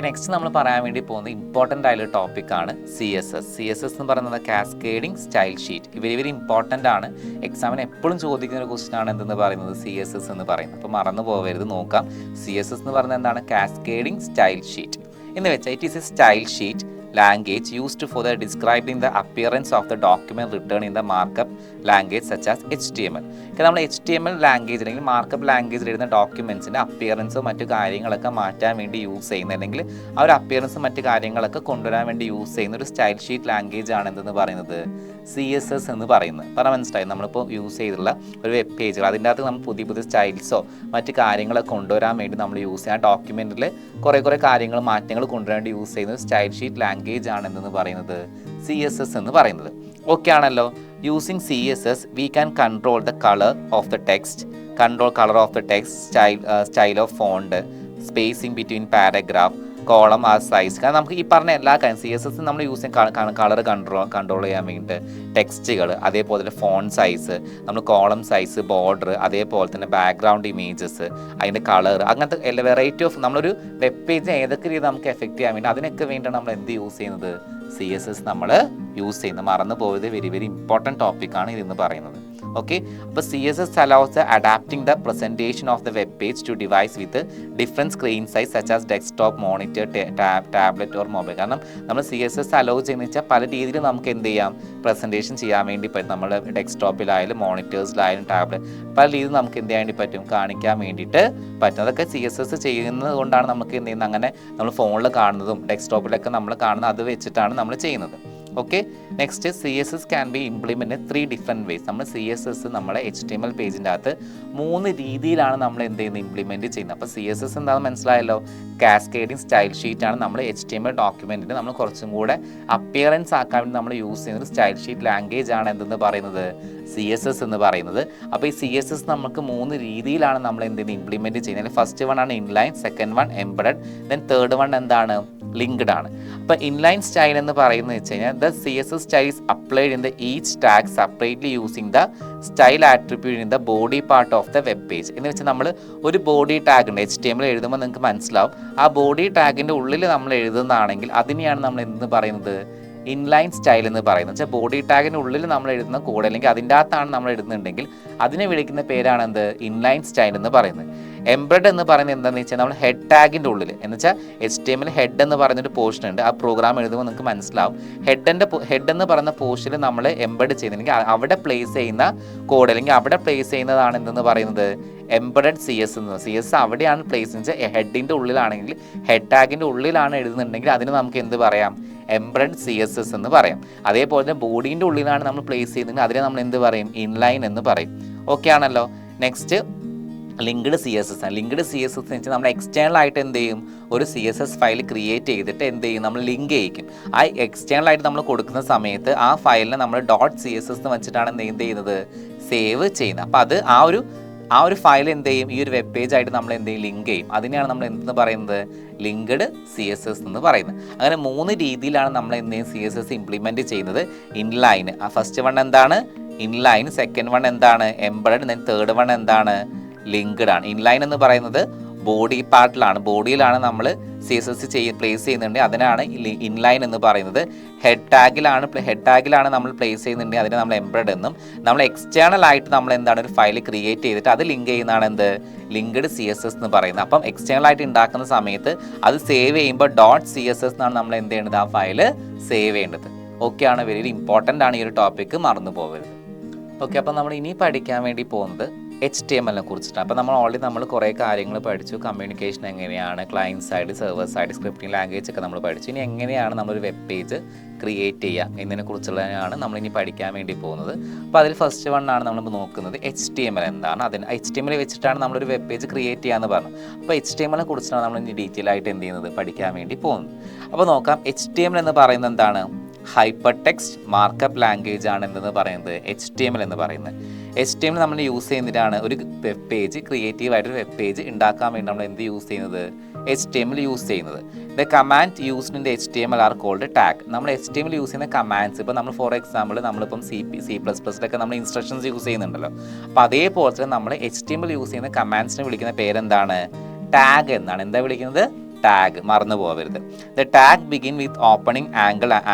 Okay, next നമ്മൾ പറയാൻ വേണ്ടി പോകുന്നത് ഇമ്പോർട്ടൻ്റ് ആയിട്ടുള്ള ടോപ്പിക്കാണ് CSS. CSS എന്ന് പറയുന്നത് cascading style sheet. Very important ആണ്. എക്സാമിന് എപ്പോഴും ചോദിക്കുന്ന ഒരു ക്വസ്റ്റൻ ആണ് എന്തെന്ന് പറയുന്നത് CSS എന്ന് പറയുന്നത്. അപ്പോൾ മറന്നു പോകരുത്, നോക്കാം. CSS എന്ന് പറയുന്നത് എന്താണ്? കാസ്കേഡിങ് സ്റ്റൈൽ ഷീറ്റ് എന്ന് വെച്ചാൽ it is A style sheet language used for the describing the appearance of the document written in the markup language such as HTML. നമ്മൾ HTML ലാംഗ്വേജ് അല്ലെങ്കിൽ മാർക്കപ്പ് ലാംഗ്വേജിൽ എഴുതുന്ന ഡോക്യുമെൻസിൻ്റെ അപ്പിയറൻസോ മറ്റു കാര്യങ്ങളൊക്കെ മാറ്റാൻ വേണ്ടി യൂസ് ചെയ്യുന്ന, അല്ലെങ്കിൽ ആ ഒരു അപ്പിയറൻസും മറ്റു കാര്യങ്ങളൊക്കെ കൊണ്ടുവരാൻ വേണ്ടി യൂസ് ചെയ്യുന്ന ഒരു സ്റ്റൈൽ ഷീറ്റ് ലാംഗ്വേജ് ആണ് എന്തെന്ന് പറയുന്നത്? CSS എന്ന് പറയുന്നത്. പറഞ്ഞാൽ മനസ്സിലായി. നമ്മളിപ്പോൾ യൂസ് ചെയ്തിട്ടുള്ള ഒരു വെബ് പേജുകൾ, അതിൻ്റെ അകത്ത് നമ്മൾ പുതിയ സ്റ്റൈൽസോ മറ്റു കാര്യങ്ങളൊക്കെ കൊണ്ടുവരാൻ വേണ്ടി നമ്മൾ യൂസ് ചെയ്യുന്ന ഡോക്യുമെൻറ്റിൽ കുറേ കാര്യങ്ങൾ മാറ്റങ്ങൾ കൊണ്ടുവരാൻ വേണ്ടി യൂസ് ചെയ്യുന്ന സ്റ്റൈൽ ഷീറ്റ് ലാംഗ്വേജ് ആണ് എന്തെന്ന് പറയുന്നത്? CSS എന്ന് പറയുന്നത്. ഓക്കെ ആണല്ലോ. Using CSS we can control the color of the text, style of font, spacing between paragraph, column ആ സൈസ്. കാരണം നമുക്ക് ഈ പറഞ്ഞ എല്ലാ കാര്യം CSS നമ്മൾ യൂസ് ചെയ്യാൻ കളർ കൺട്രോൾ ചെയ്യാൻ വേണ്ടിയിട്ട് ടെക്സ്റ്റുകൾ, അതേപോലെ തന്നെ ഫോൺ സൈസ്, നമ്മൾ കോളം സൈസ്, ബോർഡർ, അതേപോലെ തന്നെ ബാക്ക്ഗ്രൗണ്ട് ഇമേജസ്, അതിൻ്റെ കളർ, അങ്ങനത്തെ വെറൈറ്റി ഓഫ് നമ്മളൊരു വെബ് പേജ് ഏതൊക്കെ രീതി നമുക്ക് എഫക്റ്റ് ചെയ്യാൻ വേണ്ടി അതിനൊക്കെ വേണ്ടിയാണ് നമ്മൾ എന്ത് യൂസ് ചെയ്യുന്നത്? CSS നമ്മൾ യൂസ് ചെയ്യുന്നത്. മറന്നു പോയത് വെരി ഇമ്പോർട്ടൻറ്റ് ടോപ്പിക്കാണ് ഇതെന്ന് പറയുന്നത്. ഓക്കെ, അപ്പോൾ CSS allows the adapting the presentation of the web page to device with different screen size such as desktop, monitor, tablet or mobile. കാരണം നമ്മൾ CSS അലോ ചെയ്യുന്ന വെച്ചാൽ പല രീതിയിൽ നമുക്ക് എന്ത് ചെയ്യാം? പ്രസൻറ്റേഷൻ ചെയ്യാൻ വേണ്ടി പറ്റും. നമ്മൾ ഡെസ്ക്ടോപ്പിലായാലും മോണിറ്റേഴ്സിലായാലും ടാബ്ലറ്റ്, പല രീതിയിൽ നമുക്ക് എന്ത് ചെയ്യാൻ വേണ്ടി പറ്റും? കാണിക്കാൻ വേണ്ടിയിട്ട് പറ്റും. അതൊക്കെ CSS ചെയ്യുന്നത് കൊണ്ടാണ് നമുക്ക് എന്ത് ചെയ്യുന്നത്? അങ്ങനെ നമ്മൾ ഫോണിൽ കാണുന്നതും ഡെസ്ക്ടോപ്പിലൊക്കെ നമ്മൾ കാണുന്നത് അത് വെച്ചിട്ടാണ് നമ്മൾ ചെയ്യുന്നത്. Okay, next CSS can be implemented 3 different ways. നമ്മൾ CSS നമ്മുടെ HTML പേജിൻ്റെ അകത്ത് 3 രീതിയിലാണ് നമ്മൾ എന്ത് ചെയ്യുന്നത്? ഇംപ്ലിമെൻറ്റ് ചെയ്യുന്നത്. അപ്പോൾ CSS എന്താണെന്ന് മനസ്സിലായല്ലോ. കാസ്കേഡിങ് സ്റ്റൈൽ ഷീറ്റാണ് നമ്മൾ HTML ഡോക്യുമെൻറ്റിന് നമ്മൾ കുറച്ചും കൂടെ അപ്പിയറൻസ് ആക്കാൻ വേണ്ടി നമ്മൾ യൂസ് ചെയ്യുന്ന ഒരു സ്റ്റൈൽ ഷീറ്റ് ലാംഗ്വേജ് ആണ് എന്തെന്ന് പറയുന്നത്? CSS എന്ന് പറയുന്നത്. അപ്പോൾ ഈ CSS നമുക്ക് 3 രീതിയിലാണ് നമ്മൾ എന്തെങ്കിലും ഇംപ്ലിമെൻറ്റ് ചെയ്യുന്നത്. ഫസ്റ്റ് വൺ ആണ് inline, second one embedded, then third one എന്താണ്? ലിങ്ക്ഡ് ആണ്. അപ്പോൾ ഇൻലൈൻ സ്റ്റൈൽ എന്ന് പറയുന്നത് വെച്ച് കഴിഞ്ഞാൽ the CSS style is applied in the each tag separately using the style attribute in the body part of the web page. എന്ന് വെച്ചാൽ നമ്മൾ ഒരു ബോഡി ടാഗ് ഉണ്ട് HTML എഴുതുമ്പോൾ നിങ്ങൾക്ക് മനസ്സിലാവും. ആ ബോഡി ടാഗിൻ്റെ ഉള്ളിൽ നമ്മൾ എഴുതുന്നതാണെങ്കിൽ അതിനെയാണ് നമ്മൾ എന്ത് പറയുന്നത്? ഇൻലൈൻ സ്റ്റൈൽ എന്ന് പറയുന്നത്. വെച്ചാൽ ബോഡി ടാഗിൻ്റെ ഉള്ളിൽ നമ്മൾ എഴുതുന്ന കോഡ് അല്ലെങ്കിൽ അതിൻ്റെ അകത്താണ് നമ്മൾ എഴുതുന്നുണ്ടെങ്കിൽ അതിനെ വിളിക്കുന്ന പേരാണ് എന്ത്? ഇൻലൈൻ സ്റ്റൈൽ എന്ന് പറയുന്നത്. എംബഡ് എന്ന് പറയുന്നത് എന്താണെന്ന് വെച്ചാൽ നമ്മൾ ഹെഡ് ടാഗിൻ്റെ ഉള്ളിൽ, എന്ന് വെച്ചാൽ HTML ഹെഡ് എന്ന് പറയുന്നൊരു പോർഷൻ ഉണ്ട്. ആ പ്രോഗ്രാം എഴുതുമ്പോൾ നിങ്ങൾക്ക് മനസ്സിലാവും. ഹെഡ് എന്ന് പറയുന്ന പോർഷനിൽ നമ്മൾ എംബഡ് ചെയ്യുന്നുണ്ടെങ്കിൽ അവിടെ പ്ലേസ് ചെയ്യുന്ന കോഡ് അല്ലെങ്കിൽ അവിടെ പ്ലേസ് ചെയ്യുന്നതാണ് എന്തെന്ന് പറയുന്നത്? എംബഡഡ് CS എന്ന്. CS അവിടെയാണ് പ്ലേസ് ചെയ്യുന്നത്. ഹെഡിൻ്റെ ഉള്ളിലാണെങ്കിൽ ഹെഡ് ടാഗിൻ്റെ ഉള്ളിലാണ് എഴുതുന്നുണ്ടെങ്കിൽ അതിന് നമുക്ക് എന്ത് പറയാം? എംബഡഡ് CSS എന്ന് പറയാം. അതേപോലെ തന്നെ ബോഡീൻ്റെ ഉള്ളിലാണ് നമ്മൾ പ്ലേസ് ചെയ്യുന്നത്, അതിനെ നമ്മൾ എന്ത് പറയും? ഇൻലൈൻ എന്ന് പറയും. ഓക്കെ ആണല്ലോ. നെക്സ്റ്റ് ലിങ്ക്ഡ് CSS ആണ്. ലിങ്ക്ഡ് CSS എന്ന് വെച്ചാൽ നമ്മൾ എക്സ്റ്റേണൽ ആയിട്ട് എന്ത് ചെയ്യും? ഒരു CSS ഫയൽ ക്രിയേറ്റ് ചെയ്തിട്ട് എന്ത് ചെയ്യും? നമ്മൾ ലിങ്ക് ചെയ്യിക്കും. ആ എക്സ്റ്റേണൽ ആയിട്ട് നമ്മൾ കൊടുക്കുന്ന സമയത്ത് ആ ഫയലിനെ നമ്മൾ .css എന്ന് വെച്ചിട്ടാണ് എന്ത് ചെയ്യുന്നത്? സേവ് ചെയ്യുന്നത്. അപ്പോൾ അത് ആ ഒരു ഫയൽ എന്ത് ചെയ്യും? ഈ ഒരു വെബ് പേജ് ആയിട്ട് നമ്മൾ എന്ത് ചെയ്യും? ലിങ്ക് ചെയ്യും. അതിനെയാണ് നമ്മൾ എന്തെന്ന് പറയുന്നത്? ലിങ്ക്ഡ് CSS എന്ന് പറയുന്നത്. അങ്ങനെ 3 രീതിയിലാണ് നമ്മൾ എന്ത് ചെയ്യും? CSS ഇംപ്ലിമെൻറ്റ് ചെയ്യുന്നത്. ഇൻലൈൻ, ആ ഫസ്റ്റ് വൺ എന്താണ്? ഇൻലൈൻ, സെക്കൻഡ് വൺ എന്താണ്? എംബഡഡ്, ദെൻ തേർഡ് വൺ എന്താണ്? ലിങ്ക്ഡ് ആണ്. ഇൻലൈൻ എന്ന് പറയുന്നത് ബോഡി പാർട്ടിലാണ്, ബോഡിയിലാണ് നമ്മൾ CSS പ്ലേസ് ചെയ്യുന്നുണ്ടെങ്കിൽ അതിനാണ് ഇൻലൈൻ എന്ന് പറയുന്നത്. ഹെഡ് ടാഗിലാണ് നമ്മൾ പ്ലേസ് ചെയ്യുന്നുണ്ടെങ്കിൽ അതിനെ നമ്മൾ എംബഡ് എന്നും, നമ്മൾ എക്സ്റ്റേണൽ ആയിട്ട് നമ്മൾ എന്താണ് ഒരു ഫയൽ ക്രിയേറ്റ് ചെയ്തിട്ട് അത് ലിങ്ക് ചെയ്യുന്നതാണ് എന്ത്? ലിങ്ക്ഡ് CSS എന്ന് പറയുന്നത്. അപ്പം എക്സ്റ്റേണൽ ആയിട്ട് ഉണ്ടാക്കുന്ന സമയത്ത് അത് സേവ് ചെയ്യുമ്പോൾ .css എന്നാണ് നമ്മൾ എന്ത് ചെയ്യേണ്ടത്? ആ ഫയൽ സേവ് ചെയ്യേണ്ടത്. ഓക്കെ ആണ്, വെരി ഇമ്പോർട്ടൻ്റ് ആണ് ഈ ഒരു ടോപ്പിക്ക്, മറന്നു പോകരുത്. ഓക്കെ, അപ്പം നമ്മൾ ഇനി പഠിക്കാൻ വേണ്ടി പോകുന്നത് HTML കുറിച്ചിട്ടാണ്. അപ്പോൾ നമ്മൾ കുറേ കാര്യങ്ങൾ പഠിച്ചു. കമ്മ്യൂണിക്കേഷൻ എങ്ങനെയാണ്, client side, server side, scripting language ഒക്കെ നമ്മൾ പഠിച്ചു. ഇനി എങ്ങനെയാണ് നമ്മളൊരു വെബ് പേജ് ക്രിയേറ്റ് ചെയ്യുക എന്നതിനെ കുറിച്ചുള്ളതാണ് നമ്മളിനി പഠിക്കാൻ വേണ്ടി പോകുന്നത്. അപ്പോൾ അതിൽ ഫസ്റ്റ് വൺ ആണ് നമ്മൾ നോക്കുന്നത് HTML എന്താണ്. അതിന് HTML വെച്ചിട്ടാണ് നമ്മളൊരു വെബ് പേജ് ക്രിയേറ്റ് ചെയ്യാമെന്ന് പറഞ്ഞു. അപ്പോൾ HTML കുറിച്ചിട്ടാണ് നമ്മൾ ഇനി ഡീറ്റെയിൽ ആയിട്ട് എന്ത് ചെയ്യുന്നത്? പഠിക്കാൻ വേണ്ടി പോകുന്നത്. അപ്പോൾ നോക്കാം. HTML എന്ന് പറയുന്നത് എന്താണ്? ഹൈപ്പർ ടെക്സ്റ്റ് മാർക്കപ്പ് ലാംഗ്വേജ് ആണ് എന്തെന്ന് പറയുന്നത്? HTML എന്ന് പറയുന്നത്. HTML നമ്മൾ യൂസ് ചെയ്യുന്നതിനാണ് ഒരു വെബ് പേജ്, ക്രിയേറ്റീവായിട്ടൊരു വെബ് പേജ് ഉണ്ടാക്കാൻ വേണ്ടി നമ്മൾ എന്ത് യൂസ് ചെയ്യുന്നത്? HTML യൂസ് ചെയ്യുന്നത്. The command used in HTML are called tag. നമ്മൾ HTML യൂസ് ചെയ്യുന്ന കമാൻഡ്സ്, ഇപ്പോൾ നമ്മൾ ഫോർ എക്സാമ്പിൾ നമ്മളിപ്പം C++ലൊക്കെ നമ്മൾ ഇൻസ്ട്രക്ഷൻസ് യൂസ് ചെയ്യുന്നുണ്ടല്ലോ. അപ്പോൾ അതേപോലെ തന്നെ നമ്മൾ HTML യൂസ് ചെയ്യുന്ന കമാൻഡ്സിനെ വിളിക്കുന്ന പേരെന്താണ്? ടാഗ് എന്നാണ്. എന്താ വിളിക്കുന്നത്? ടാഗ് മറന്നു പോകരുത്. The tag begin with opening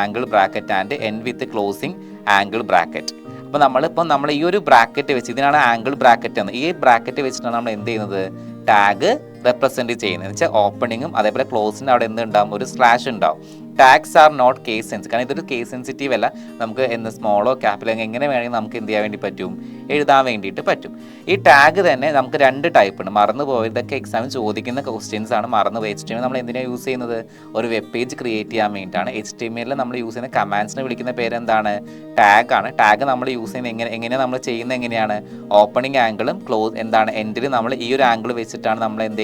angle bracket and end with closing angle bracket. അപ്പോൾ നമ്മൾ ഈ ഒരു ബ്രാക്കറ്റ് വെച്ച്, ഇതിനാണ് ആംഗിൾ ബ്രാക്കറ്റ് എന്ന്, ഈ ബ്രാക്കറ്റ് വെച്ചിട്ടാണ് നമ്മൾ എന്ത് ചെയ്യുന്നത്, ടാഗ് റെപ്രസെൻറ്റ് ചെയ്യുന്നത്. എന്ന് വെച്ചാൽ ഓപ്പണിങ്ങും അതേപോലെ ക്ലോസിനും അവിടെ എന്തുണ്ടാവും, ഒരു സ്ലാഷ് ഉണ്ടാവും. Tags are not case sensitive, കാരണം ഇതൊരു കേസ് സെൻസിറ്റീവ് അല്ല. നമുക്ക് എന്ന് സ്മോളോ ക്യാപിറ്റലോ എങ്ങനെ വേണമെങ്കിൽ നമുക്ക് എന്ത് ചെയ്യാൻ വേണ്ടി പറ്റും, എഴുതാൻ വേണ്ടിയിട്ട് പറ്റും. ഈ ടാഗ് തന്നെ നമുക്ക് 2 ടൈപ്പ് ഉണ്ട്. മറന്നു പോയതൊക്കെ എക്സാമിന് ചോദിക്കുന്ന ക്വസ്റ്റ്യൻസ് ആണ്. മറന്നു പോയി HTML നമ്മൾ എന്തിനാണ് യൂസ് ചെയ്യുന്നത്, ഒരു വെബ് പേജ് ക്രിയേറ്റ് ചെയ്യാൻ വേണ്ടിയിട്ടാണ്. HTML നമ്മൾ യൂസ് ചെയ്യുന്ന കമാൻഡ്സിനെ വിളിക്കുന്ന പേരെന്താണ്, ടാഗ് ആണ്. ടാഗ് നമ്മൾ യൂസ് ചെയ്യുന്നത് എങ്ങനെയാണ് നമ്മൾ ചെയ്യുന്നത്, എങ്ങനെയാണ്, ഓപ്പണിംഗ് ആംഗിളും എൻഡിൽ നമ്മൾ ഈ ഒരു ആംഗിൾ വെച്ചിട്ടാണ് നമ്മൾ എന്ത്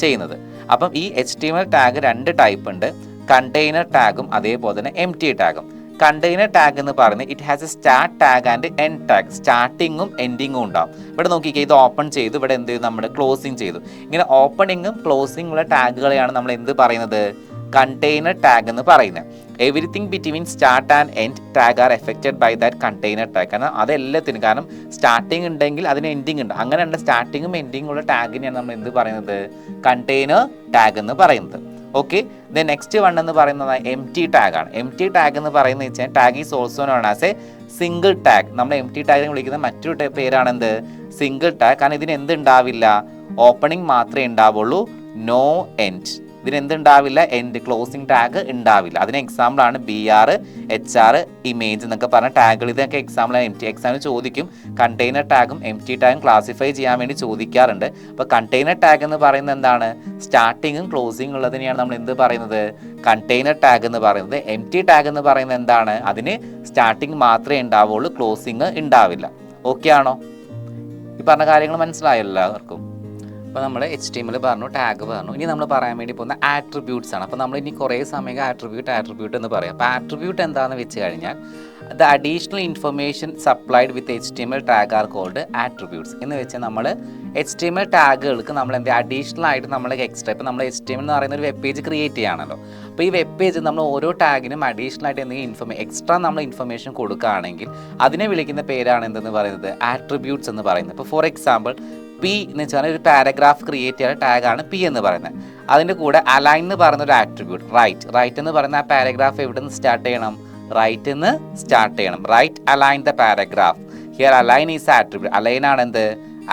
ചെയ്യുന്നത്. അപ്പം ഈ HTML ടാഗ് 2 ടൈപ്പ് ഉണ്ട്, കണ്ടെയ്നർ ടാഗും അതേപോലെ തന്നെ empty ടാഗും. കണ്ടെയ്നർ ടാഗ് എന്ന് പറയുന്നത് it has a start tag and end tag, സ്റ്റാർട്ടിങ്ങും എൻഡിങ്ങും ഉണ്ടാവും. ഇവിടെ നോക്കിക്കേ, ഇത് ഓപ്പൺ ചെയ്തു, ഇവിടെ എന്ത് ചെയ്തു, നമ്മൾ ക്ലോസിങ് ചെയ്തു. ഇങ്ങനെ ഓപ്പണിങ്ങും ക്ലോസിംഗ് ഉള്ള ടാഗുകളെയാണ് നമ്മൾ എന്ത് പറയുന്നത്, കണ്ടെയ്നർ ടാഗ് എന്ന് പറയുന്നത്. Everything between start and end tag are affected by that container tag. കാരണം അതെല്ലാത്തിനും, കാരണം സ്റ്റാർട്ടിങ് ഉണ്ടെങ്കിൽ അതിന് എൻഡിങ് ഉണ്ട്. അങ്ങനെയുള്ള സ്റ്റാർട്ടിങ്ങും എൻഡിങ്ങും ഉള്ള ടാഗിനെയാണ് നമ്മൾ എന്ത് പറയുന്നത്, കണ്ടെയ്നർ ടാഗ് എന്ന് പറയുന്നത്. ഓക്കെ, ദ നെക്സ്റ്റ് വൺ എന്ന് പറയുന്നത് empty ടാഗ് ആണ്. empty ടാഗ് എന്ന് പറയുന്നത് വെച്ചാൽ tag is also known as A single tag. നമ്മൾ empty ടാഗിനെ വിളിക്കുന്ന മറ്റൊരു പേരാണ് എന്ത്, സിംഗിൾ ടാഗ്. കാരണം ഇതിന് എന്തുണ്ടാവില്ല, ഓപ്പണിംഗ് മാത്രമേ ഉണ്ടാവുള്ളൂ, നോ എൻഡ്. ഇതിന് എന്തുണ്ടാവില്ല, എൻഡ് ക്ലോസിംഗ് ടാഗ് ഉണ്ടാവില്ല. അതിന് എക്സാമ്പിളാണ് BR, HR, ഇമേജ് എന്നൊക്കെ പറഞ്ഞ ടാഗുകൾ. ഇതൊക്കെ എക്സാമിന് ചോദിക്കും. കണ്ടെയ്നർ ടാഗും empty ടാഗും ക്ലാസിഫൈ ചെയ്യാൻ വേണ്ടി ചോദിക്കാറുണ്ട്. അപ്പോൾ കണ്ടെയ്നർ ടാഗ് എന്ന് പറയുന്നത് എന്താണ്, സ്റ്റാർട്ടിങ്ങും ക്ലോസിംഗും ഉള്ളതിനെയാണ് നമ്മൾ എന്ത് പറയുന്നത്, കണ്ടെയ്നർ ടാഗ് എന്ന് പറയുന്നത്. empty ടാഗ് എന്ന് പറയുന്നത് എന്താണ്, അതിന് സ്റ്റാർട്ടിങ് മാത്രമേ ഉണ്ടാവുള്ളൂ, ക്ലോസിംഗ് ഉണ്ടാവില്ല. ഓക്കെ ആണോ? ഈ പറഞ്ഞ കാര്യങ്ങൾ മനസ്സിലായല്ലോ എല്ലാവർക്കും? അപ്പോൾ നമ്മൾ HTML പറഞ്ഞു, ടാഗ് പറഞ്ഞു. ഇനി നമ്മൾ പറയാൻ വേണ്ടി പോകുന്ന ആട്രിബ്യൂട്ട്സ് ആണ്. അപ്പോൾ നമ്മൾ ഇനി കുറേ സമയം ആട്രിബ്യൂട്ട് എന്ന് പറയാം. അപ്പോൾ ആട്രിബ്യൂട്ട് എന്താണെന്ന് വെച്ച് കഴിഞ്ഞാൽ the additional information supplied with HTML tag are called attributes. എന്ന് വെച്ചാൽ നമ്മൾ HTML ടാഗുകൾക്ക് നമ്മൾ എന്ത് അഡീഷണൽ ആയിട്ട് നമ്മൾ എക്സ്ട്രാ, ഇപ്പോൾ നമ്മൾ HTML എന്ന് പറയുന്ന ഒരു വെബ് പേജ് ക്രിയേറ്റ് ചെയ്യുകയാണല്ലോ. അപ്പോൾ ഈ വെബ് പേജ് നമ്മൾ ഓരോ ടാഗിനും അഡീഷണൽ ആയിട്ട് എന്തെങ്കിലും എക്സ്ട്രാ നമ്മൾ ഇൻഫർമേഷൻ കൊടുക്കുകയാണെങ്കിൽ അതിനെ വിളിക്കുന്ന പേരാണ് എന്തെന്ന് പറയുന്നത്, ആട്രിബ്യൂട്ട്സ് എന്ന് പറയുന്നത്. ഇപ്പോൾ ഫോർ എക്സാമ്പിൾ P എന്ന് വെച്ചാൽ ഒരു പാരഗ്രാഫ് ക്രിയേറ്റ് ചെയ്യുന്ന ടാഗാണ് P എന്ന് പറയുന്നത്. അതിൻ്റെ കൂടെ അലൈൻ എന്ന് പറയുന്ന ഒരു ആട്രിബ്യൂട്ട്, റൈറ്റ് എന്ന് പറയുന്ന ആ പാരഗ്രാഫ് എവിടെ നിന്ന് സ്റ്റാർട്ട് ചെയ്യണം, റൈറ്റ് എന്ന് സ്റ്റാർട്ട് ചെയ്യണം. Right align the paragraph. Here align is attribute. Align ആണ് എന്ത്,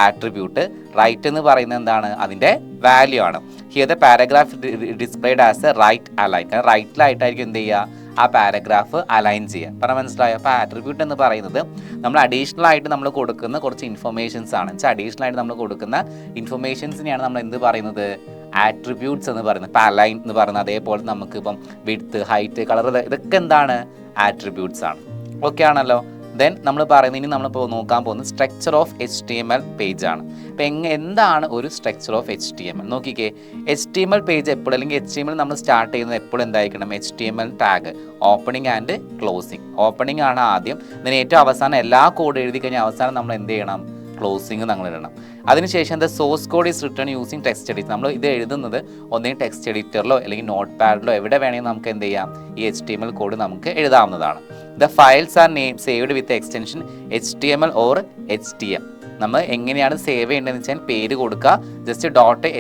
ആട്രിബ്യൂട്ട്. റൈറ്റ് എന്ന് പറയുന്നത് എന്താണ്, അതിൻ്റെ വാല്യൂ ആണ്. Here the paragraph displayed as a right align. കാരണം റൈറ്റിലായിട്ടായിരിക്കും എന്ത് ചെയ്യുക, ആ പാരഗ്രാഫ് അലൈൻ ചെയ്യുക. പറഞ്ഞാൽ മനസ്സിലായോ? അപ്പോൾ ആട്രിബ്യൂട്ട് എന്ന് പറയുന്നത് നമ്മൾ അഡീഷണൽ ആയിട്ട് നമ്മൾ കൊടുക്കുന്ന കുറച്ച് ഇൻഫർമേഷൻസ് ആണ്. അഡീഷണൽ ആയിട്ട് നമ്മൾ കൊടുക്കുന്ന ഇൻഫർമേഷൻസിനെയാണ് നമ്മൾ എന്ത് പറയുന്നത്, ആട്രിബ്യൂട്ട്സ് എന്ന് പറയുന്നത്. ഇപ്പോൾ അലൈൻ എന്ന് പറയുന്നത്, അതേപോലെ നമുക്ക് ഇപ്പം വിഡ്ത്ത്, ഹൈറ്റ്, കളർ, ഇതൊക്കെ എന്താണ്, ആട്രിബ്യൂട്ട്സ് ആണ്. ഓക്കെ ആണല്ലോ? ദെൻ നമ്മൾ പറയുന്നത്, ഇനി നമ്മളിപ്പോൾ നോക്കാൻ പോകുന്നത് സ്ട്രക്ചർ ഓഫ് HTML പേജ് ആണ്. അപ്പോൾ എന്താണ് ഒരു സ്ട്രക്ചർ ഓഫ് HTML നോക്കിക്കേ. HTML പേജ് എപ്പോഴും, അല്ലെങ്കിൽ HTML നമ്മൾ സ്റ്റാർട്ട് ചെയ്യുന്നത് എപ്പോഴും എന്തായിരിക്കണം, HTML tag opening and closing. Opening ആണ് ആദ്യം, ഇതിന് ഏറ്റവും അവസാനം എല്ലാ കോഡ് എഴുതി കഴിഞ്ഞാൽ അവസാനം നമ്മൾ എന്ത് ചെയ്യണം, ക്ലോസിംഗ് നമ്മൾ ഇടണം. അതിനുശേഷം the source code is written using text editor. നമ്മൾ ഇത് എഴുതുന്നത് ഒന്നെങ്കിൽ ടെക്സ്റ്റ് എഡിറ്ററിലോ അല്ലെങ്കിൽ നോട്ട് പാഡിലോ എവിടെ വേണമെങ്കിൽ നമുക്ക് എന്ത് ചെയ്യാം, ഈ HTML കോഡ് നമുക്ക് എഴുതാവുന്നതാണ്. The files R saved with extension HTML or HTM. നമ്മൾ എങ്ങനെയാണ് സേവ് ചെയ്യേണ്ടതെന്ന് വെച്ചാൽ പേര് കൊടുക്കുക, ജസ്റ്റ്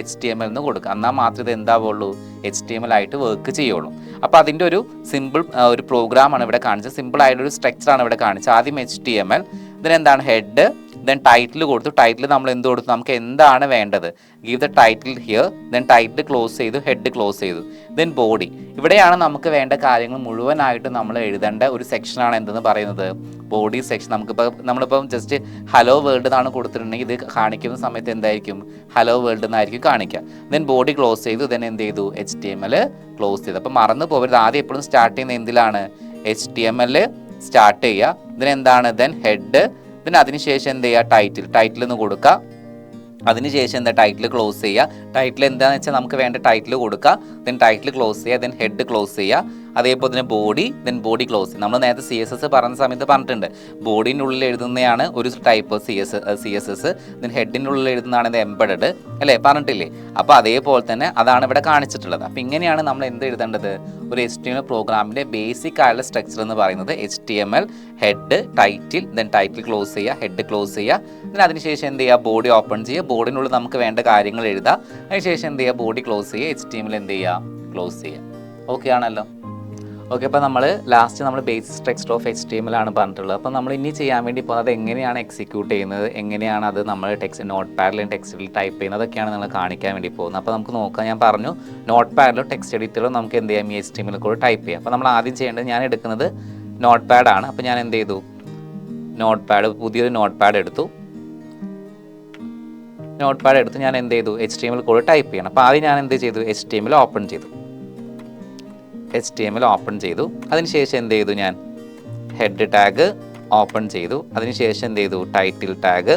.html എന്ന് കൊടുക്കുക. എന്നാൽ മാത്രമേ ഇത് എന്താവുള്ളൂ, HTML ആയിട്ട് വർക്ക് ചെയ്യുള്ളൂ. അപ്പോൾ അതിൻ്റെ ഒരു സിമ്പിൾ ഒരു പ്രോഗ്രാമാണ് ഇവിടെ കാണിച്ചത്. സിമ്പിൾ ആയിട്ടൊരു സ്ട്രക്ചറാണ് ഇവിടെ കാണിച്ചത്. ആദ്യം HTML, ഇതിനെന്താണ് ഹെഡ്, ദെൻ ടൈറ്റിൽ കൊടുത്തു. ടൈറ്റിൽ നമ്മൾ എന്ത് കൊടുത്തു, നമുക്ക് എന്താണ് വേണ്ടത്, give the title here, then title close ചെയ്തു, ഹെഡ് ക്ലോസ് ചെയ്തു. ദെൻ ബോഡി, ഇവിടെയാണ് നമുക്ക് വേണ്ട കാര്യങ്ങൾ മുഴുവനായിട്ട് നമ്മൾ എഴുതേണ്ട ഒരു സെക്ഷനാണ് എന്തെന്ന് പറയുന്നത്, ബോഡി സെക്ഷൻ. നമ്മളിപ്പം ജസ്റ്റ് ഹലോ വേൾഡ് എന്നാണ് കൊടുത്തിട്ടുണ്ടെങ്കിൽ ഇത് കാണിക്കുന്ന സമയത്ത് എന്തായിരിക്കും, ഹലോ വേൾഡ് എന്നായിരിക്കും കാണിക്കുക. ദെൻ ബോഡി ക്ലോസ് ചെയ്തു, ദെൻ എന്ത് ചെയ്തു, HTML ക്ലോസ് ചെയ്തു. അപ്പം മറന്നു പോകരുത്, ആദ്യം എപ്പോഴും സ്റ്റാർട്ട് ചെയ്യുന്ന എന്തിലാണ്, HTML സ്റ്റാർട്ട് ചെയ്യുക. ഇതിനെന്താണ്, ദെൻ ഹെഡ്, പിന്നെ അതിനുശേഷം എന്ത് ചെയ്യുക, ടൈറ്റിൽ എന്ന് കൊടുക്കുക. അതിനുശേഷം എന്താ, ടൈറ്റിൽ ക്ലോസ് ചെയ്യുക. ടൈറ്റിൽ എന്താണെന്ന് വെച്ചാൽ നമുക്ക് വേണ്ട ടൈറ്റിൽ കൊടുക്കുക, ദെൻ ടൈറ്റിൽ ക്ലോസ് ചെയ്യുക, ദെൻ ഹെഡ് ക്ലോസ് ചെയ്യുക. അതേപോലെ തന്നെ ബോഡി, ദെൻ ബോഡി ക്ലോസ്. നമ്മൾ നേരത്തെ CSS പറഞ്ഞ സമയത്ത് പറഞ്ഞിട്ടുണ്ട്, ബോഡീൻ്റെ ഉള്ളിൽ എഴുതുന്നതാണ് ഒരു ടൈപ്പ് CSS, ദെൻ ഹെഡിൻ്റെ ഉള്ളിൽ എഴുതുന്നതാണ് ഇത് എംബഡഡ് അല്ലേ, പറഞ്ഞിട്ടില്ലേ? അപ്പോൾ അതേപോലെ തന്നെ അതാണ് ഇവിടെ കാണിച്ചിട്ടുള്ളത്. അപ്പോൾ ഇങ്ങനെയാണ് നമ്മൾ എന്ത് എഴുതേണ്ടത്, ഒരു HTML പ്രോഗ്രാമിൻ്റെ ബേസിക് ആയുള്ള സ്ട്രക്ചർ എന്ന് പറയുന്നത് HTML head, title, then title close ചെയ്യുക, ഹെഡ് ക്ലോസ് ചെയ്യുക, ദെൻ അതിനുശേഷം എന്ത് ചെയ്യുക, ബോഡി ഓപ്പൺ ചെയ്യുക, ബോഡിനുള്ളിൽ നമുക്ക് വേണ്ട കാര്യങ്ങൾ എഴുതുക, അതിനുശേഷം എന്ത് ചെയ്യുക, ബോഡി ക്ലോസ് ചെയ്യുക, HTML എന്ത് ചെയ്യുക, ക്ലോസ് ചെയ്യുക. ഓക്കെ ആണല്ലോ? ഓക്കെ, അപ്പോൾ നമ്മൾ ലാസ്റ്റ് നമ്മൾ ബേസിക് സ്ട്രക്ചർ ഓഫ് HTML ആണ് പറഞ്ഞിട്ടുള്ളത്. അപ്പോൾ നമ്മൾ ഇനി ചെയ്യാൻ വേണ്ടി പോകുന്നത് എങ്ങനെയാണ് എക്സിക്യൂട്ട് ചെയ്യുന്നത്, എങ്ങനെയാണ് അത് നമ്മൾ നോട്ട് പാഡിലും ടെക്സ്റ്റിൽ ടൈപ്പ് ചെയ്യുന്നത്, അതൊക്കെയാണ് നിങ്ങൾ കാണിക്കാൻ വേണ്ടി പോകുന്നത്. അപ്പോൾ നമുക്ക് നോക്കാം. ഞാൻ പറഞ്ഞു നോട്ട് പാഡിലോ ടെക്സ്റ്റ് എഡിറ്ററിലോ നമുക്ക് എന്ത് ചെയ്യാം, ഈ HTML കൂടെ ടൈപ്പ് ചെയ്യാം. അപ്പോൾ നമ്മൾ ആദ്യം ചെയ്യേണ്ടത്, ഞാൻ എടുക്കുന്നത് നോട്ട് പാഡാണ്. അപ്പോൾ ഞാൻ എന്ത് ചെയ്തു, പുതിയൊരു നോട്ട് പാഡ് എടുത്തു ഞാൻ എന്ത് ചെയ്തു, HTML കോഡ് ടൈപ്പ് ചെയ്യണം. അപ്പോൾ ആദ്യം ഞാൻ എന്ത് ചെയ്തു, HTML ഓപ്പൺ ചെയ്തു. അതിനുശേഷം എന്ത് ചെയ്തു, ഞാൻ ഹെഡ് ടാഗ് ഓപ്പൺ ചെയ്തു. അതിനുശേഷം എന്ത് ചെയ്തു, ടൈറ്റിൽ ടാഗ്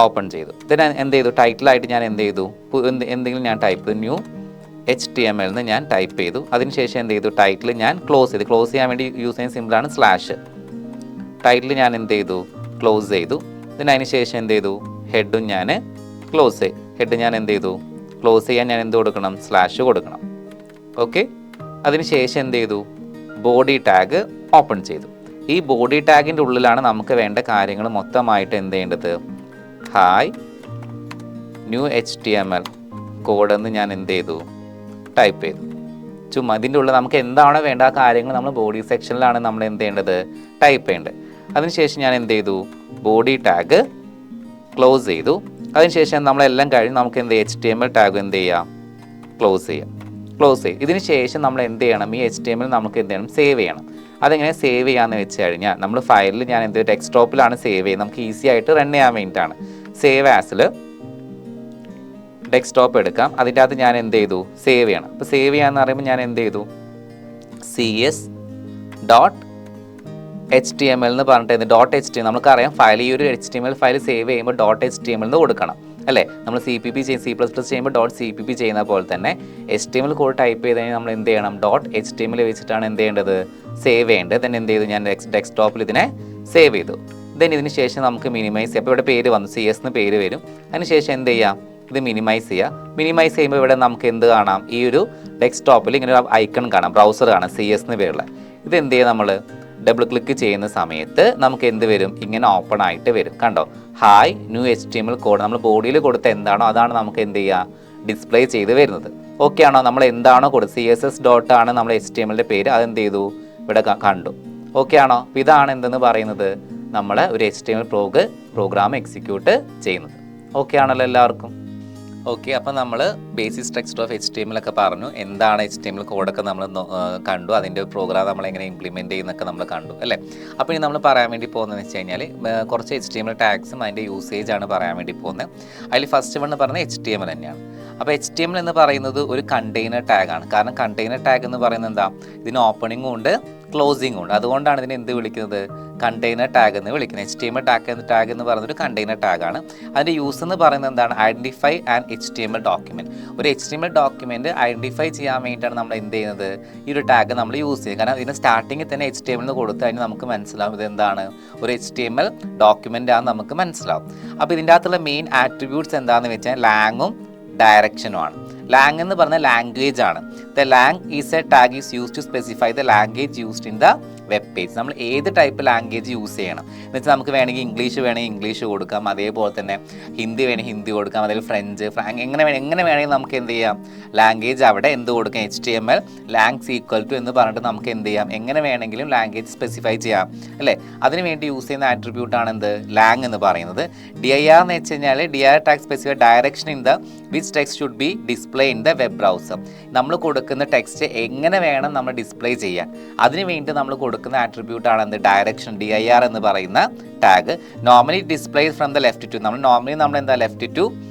ഓപ്പൺ ചെയ്തു. then എന്ത് ചെയ്തു, ടൈറ്റിലായിട്ട് ഞാൻ എന്ത് ചെയ്തു, എന്തെങ്കിലും ഞാൻ ടൈപ്പ് ചെയ്തു, ന്യൂ HTML എന്ന് ഞാൻ ടൈപ്പ് ചെയ്തു. അതിനുശേഷം എന്ത് ചെയ്തു, ടൈറ്റിൽ ഞാൻ ക്ലോസ് ചെയ്യാൻ വേണ്ടി യൂസ് ചെയ്യുന്ന സിമ്പിളാണ് സ്ലാഷ്. ടൈറ്റിൽ ഞാൻ എന്ത് ചെയ്തു, ക്ലോസ് ചെയ്തു. അതിനുശേഷം എന്ത് ചെയ്തു, ഹെഡും ഞാൻ ഹെഡ് ഞാൻ എന്ത് ചെയ്തു, ക്ലോസ് ചെയ്യാൻ ഞാൻ എന്ത് കൊടുക്കണം, സ്ലാഷ് കൊടുക്കണം. ഓക്കെ, അതിനുശേഷം എന്ത് ചെയ്തു, ബോഡി ടാഗ് ഓപ്പൺ ചെയ്തു. ഈ ബോഡി ടാഗിൻ്റെ ഉള്ളിലാണ് നമുക്ക് വേണ്ട കാര്യങ്ങൾ മൊത്തമായിട്ട് എന്ത് ചെയ്യേണ്ടത്, ഹായ് ന്യൂ HTML കോഡ് എന്ന് ഞാൻ എന്ത് ചെയ്തു, ടൈപ്പ് ചെയ്തു. ചുമ്മാ ഇതിൻ്റെ ഉള്ളിൽ നമുക്ക് എന്താണോ വേണ്ട ആ കാര്യങ്ങൾ നമ്മൾ ബോഡി സെക്ഷനിലാണ് നമ്മൾ എന്ത് ചെയ്യേണ്ടത്, ടൈപ്പ് ചെയ്യേണ്ടത്. അതിനുശേഷം ഞാൻ എന്ത് ചെയ്തു, ബോഡി ടാഗ് ക്ലോസ് ചെയ്തു. അതിനുശേഷം നമ്മളെല്ലാം കഴിഞ്ഞ് നമുക്ക് എന്ത് HTML ടാഗ് എന്ത് ചെയ്യാം, ക്ലോസ് ചെയ്യും. ഇതിന് ശേഷം നമ്മൾ എന്ത് ചെയ്യണം, ഈ HTML നമുക്ക് എന്ത് ചെയ്യണം, സേവ് ചെയ്യണം. അതെങ്ങനെ സേവ് ചെയ്യാമെന്ന് വെച്ച് കഴിഞ്ഞാൽ, നമ്മൾ ഫയലിൽ ഞാൻ എന്ത് ഡെസ്ക്ടോപ്പിലാണ് സേവ് ചെയ്യുന്നത്, നമുക്ക് ഈസി ആയിട്ട് റൺ ചെയ്യാൻ വേണ്ടിയിട്ടാണ്. സേവ് ആസിൽ ഡെസ്ക്ടോപ്പ് എടുക്കാം, അതിൻ്റെ അകത്ത് ഞാൻ എന്ത് ചെയ്തു, സേവ് ചെയ്യണം. അപ്പോൾ സേവ് ചെയ്യാമെന്ന് പറയുമ്പോൾ ഞാൻ എന്ത് ചെയ്തു, CS.html എന്ന് പറഞ്ഞിട്ട് .html നമുക്കറിയാം, ഫയൽ ഈ ഒരു HTML ഫയൽ സേവ് ചെയ്യുമ്പോൾ .html എന്ന് കൊടുക്കണം അല്ലേ. നമ്മൾ CPP ചെയ്യുമ്പോൾ .cpp ചെയ്യുന്ന പോലെ തന്നെ HTML കോഡ് ടൈപ്പ് ചെയ്ത് കഴിഞ്ഞാൽ നമ്മൾ എന്ത് ചെയ്യണം, .html വെച്ചിട്ടാണ് എന്ത് ചെയ്യേണ്ടത്, സേവ് ചെയ്യേണ്ടത്. then എന്ത് ചെയ്തു, ഞാൻ ഡെസ്ക്ടോപ്പിൽ ഇതിനെ സേവ് ചെയ്തു. then ഇതിന് ശേഷം നമുക്ക് മിനിമൈസ് ചെയ്യാം. അപ്പോൾ ഇവിടെ പേര് വന്നു, CS എന്ന് പേര് വരും. അതിനുശേഷം എന്ത് ചെയ്യാം, ഇത് മിനിമൈസ് ചെയ്യുമ്പോൾ ഇവിടെ നമുക്ക് എന്ത് കാണാം, ഈ ഒരു ഡെസ്ക്ടോപ്പിൽ ഇങ്ങനെ ഒരു ഐക്കൺ കാണാം, ബ്രൗസർ കാണാം, CS എന്ന് പേരുള്ള. ഇത് എന്ത് ചെയ്യുക, നമ്മൾ ഡബിൾ ക്ലിക്ക് ചെയ്യുന്ന സമയത്ത് നമുക്ക് എന്ത് വരും, ഇങ്ങനെ ഓപ്പൺ ആയിട്ട് വരും. കണ്ടോ, ഹായ് ന്യൂ HTML കോഡ് നമ്മൾ ബോഡിയിൽ കൊടുത്ത എന്താണോ അതാണ് നമുക്ക് എന്ത് ചെയ്യുക, ഡിസ്പ്ലേ ചെയ്ത് വരുന്നത്. ഓക്കെ ആണോ, നമ്മൾ എന്താണോ കൊടുത്തത്, CSS ഡോട്ടാണ് നമ്മൾ HTMLൻ്റെ പേര്, അതെന്ത് ചെയ്തു, ഇവിടെ കണ്ടു. ഓക്കെ ആണോ? അപ്പോൾ ഇതാണ് എന്തെന്ന് പറയുന്നത്, നമ്മൾ ഒരു HTML പ്രോഗ്രാം എക്സിക്യൂട്ട് ചെയ്യുന്നത്. ഓക്കെ ആണല്ലോ എല്ലാവർക്കും? ഓക്കെ, അപ്പോൾ നമ്മൾ ബേസിക് സ്ട്രക്ചർ ഓഫ് HTML ഒക്കെ പറഞ്ഞു, എന്താണ് HTML കോഡൊക്കെ നമ്മൾ കണ്ടു, അതിൻ്റെ പ്രോഗ്രാം നമ്മൾ എങ്ങനെ ഇംപ്ലിമെൻറ്റ് ചെയ്യുന്നൊക്കെ നമ്മൾ കണ്ടു അല്ലേ. അപ്പോൾ ഇനി നമ്മൾ പറയാൻ വേണ്ടി പോകുന്നതെന്ന് വെച്ച് കഴിഞ്ഞാൽ കുറച്ച് HTML ടാഗ്സും അതിൻ്റെ യൂസേജാണ് പറയാൻ വേണ്ടി പോകുന്നത്. അതിൽ ഫസ്റ്റ് വൺ പറയുന്നത് HTML തന്നെയാണ്. അപ്പോൾ HTML എന്ന് പറയുന്നത് ഒരു കണ്ടെയ്നർ ടാഗാണ്. കാരണം കണ്ടെയ്നർ ടാഗ് എന്ന് പറയുന്നത് എന്താ, ഇതിന് ഓപ്പണിങ്ങും ഉണ്ട് ക്ലോസിങ്ങും ഉണ്ട്. അതുകൊണ്ടാണ് ഇതിനെ എന്ത് വിളിക്കുന്നത്, കണ്ടെയ്നർ ടാഗ് എന്ന് വിളിക്കുന്നത്. HTML ടാഗ് എന്ന് പറയുന്നത് ഒരു കണ്ടെയ്നർ ടാഗാണ്. അതിൻ്റെ യൂസ് എന്ന് പറയുന്നത് എന്താണ്, ഐഡൻറ്റിഫൈ ആൻഡ് HTML ഡോക്യുമെൻറ്റ്. ഒരു HTML ഡോക്യുമെൻറ്റ് ഐഡൻറ്റിഫൈ ചെയ്യാൻ വേണ്ടിയിട്ടാണ് നമ്മൾ എന്ത് ചെയ്യുന്നത്, ഈ ഒരു ടാഗ് നമ്മൾ യൂസ് ചെയ്യുക. കാരണം ഇതിൻ്റെ സ്റ്റാർട്ടിങ്ങിൽ തന്നെ HTML എന്ന് കൊടുത്തു കഴിഞ്ഞാൽ നമുക്ക് മനസ്സിലാവും ഇതെന്താണ്, ഒരു HTML ഡോക്യുമെൻ്റ് ആണെന്ന് നമുക്ക് മനസ്സിലാവും. അപ്പോൾ ഇതിൻ്റെ അകത്തുള്ള മെയിൻ ആട്രിബ്യൂട്ട്സ് എന്താണെന്ന് വെച്ചാൽ ലാങ്ങും ഡയറക്ഷനുമാണ്. ലാങ് എന്ന് പറഞ്ഞാൽ ലാംഗ്വേജ് ആണ്. The lang is a tag is use to specify the language used in the web page. നമ്മൾ ഏത് ടൈപ്പ് ലാംഗ്വേജ് യൂസ് ചെയ്യണം എന്ന് വെച്ചാൽ നമുക്ക് വേണമെങ്കിൽ ഇംഗ്ലീഷ് കൊടുക്കാം, അതേപോലെ തന്നെ ഹിന്ദി വേണമെങ്കിൽ ഹിന്ദി കൊടുക്കാം, അതേപോലെ ഫ്രഞ്ച് എങ്ങനെ വേണമെങ്കിൽ നമുക്ക് എന്ത് ചെയ്യാം, ലാംഗ്വേജ് അവിടെ എന്ത് കൊടുക്കാം, HTML ലാങ്സ് ഈക്വൽ ടു എന്ന് പറഞ്ഞിട്ട് നമുക്ക് എന്ത് ചെയ്യാം, എങ്ങനെ വേണമെങ്കിലും ലാംഗ്വേജ് സ്പെസിഫൈ ചെയ്യാം അല്ലേ. അതിന് വേണ്ടി യൂസ് ചെയ്യുന്ന ആട്രിബ്യൂട്ടാണ് എന്ത്, ലാങ് എന്ന് പറയുന്നത്. DIR എന്ന് വെച്ച് കഴിഞ്ഞാൽ DIR tag specify direction in the which text should be display in the web browser. നമ്മൾ കൊടുക്കുന്ന ടെക്സ്റ്റ് എങ്ങനെ വേണം നമ്മൾ ഡിസ്പ്ലേ ചെയ്യാൻ, അതിന് വേണ്ടി നമ്മൾ കൊടുക്കുന്ന ആട്രിബ്യൂട്ടാണ് എന്ത്, ഡയറക്ഷൻ, DIR എന്ന് പറയുന്ന tag. Normally display from the left to, നമ്മൾ എന്താ ലെഫ്റ്റ് ടു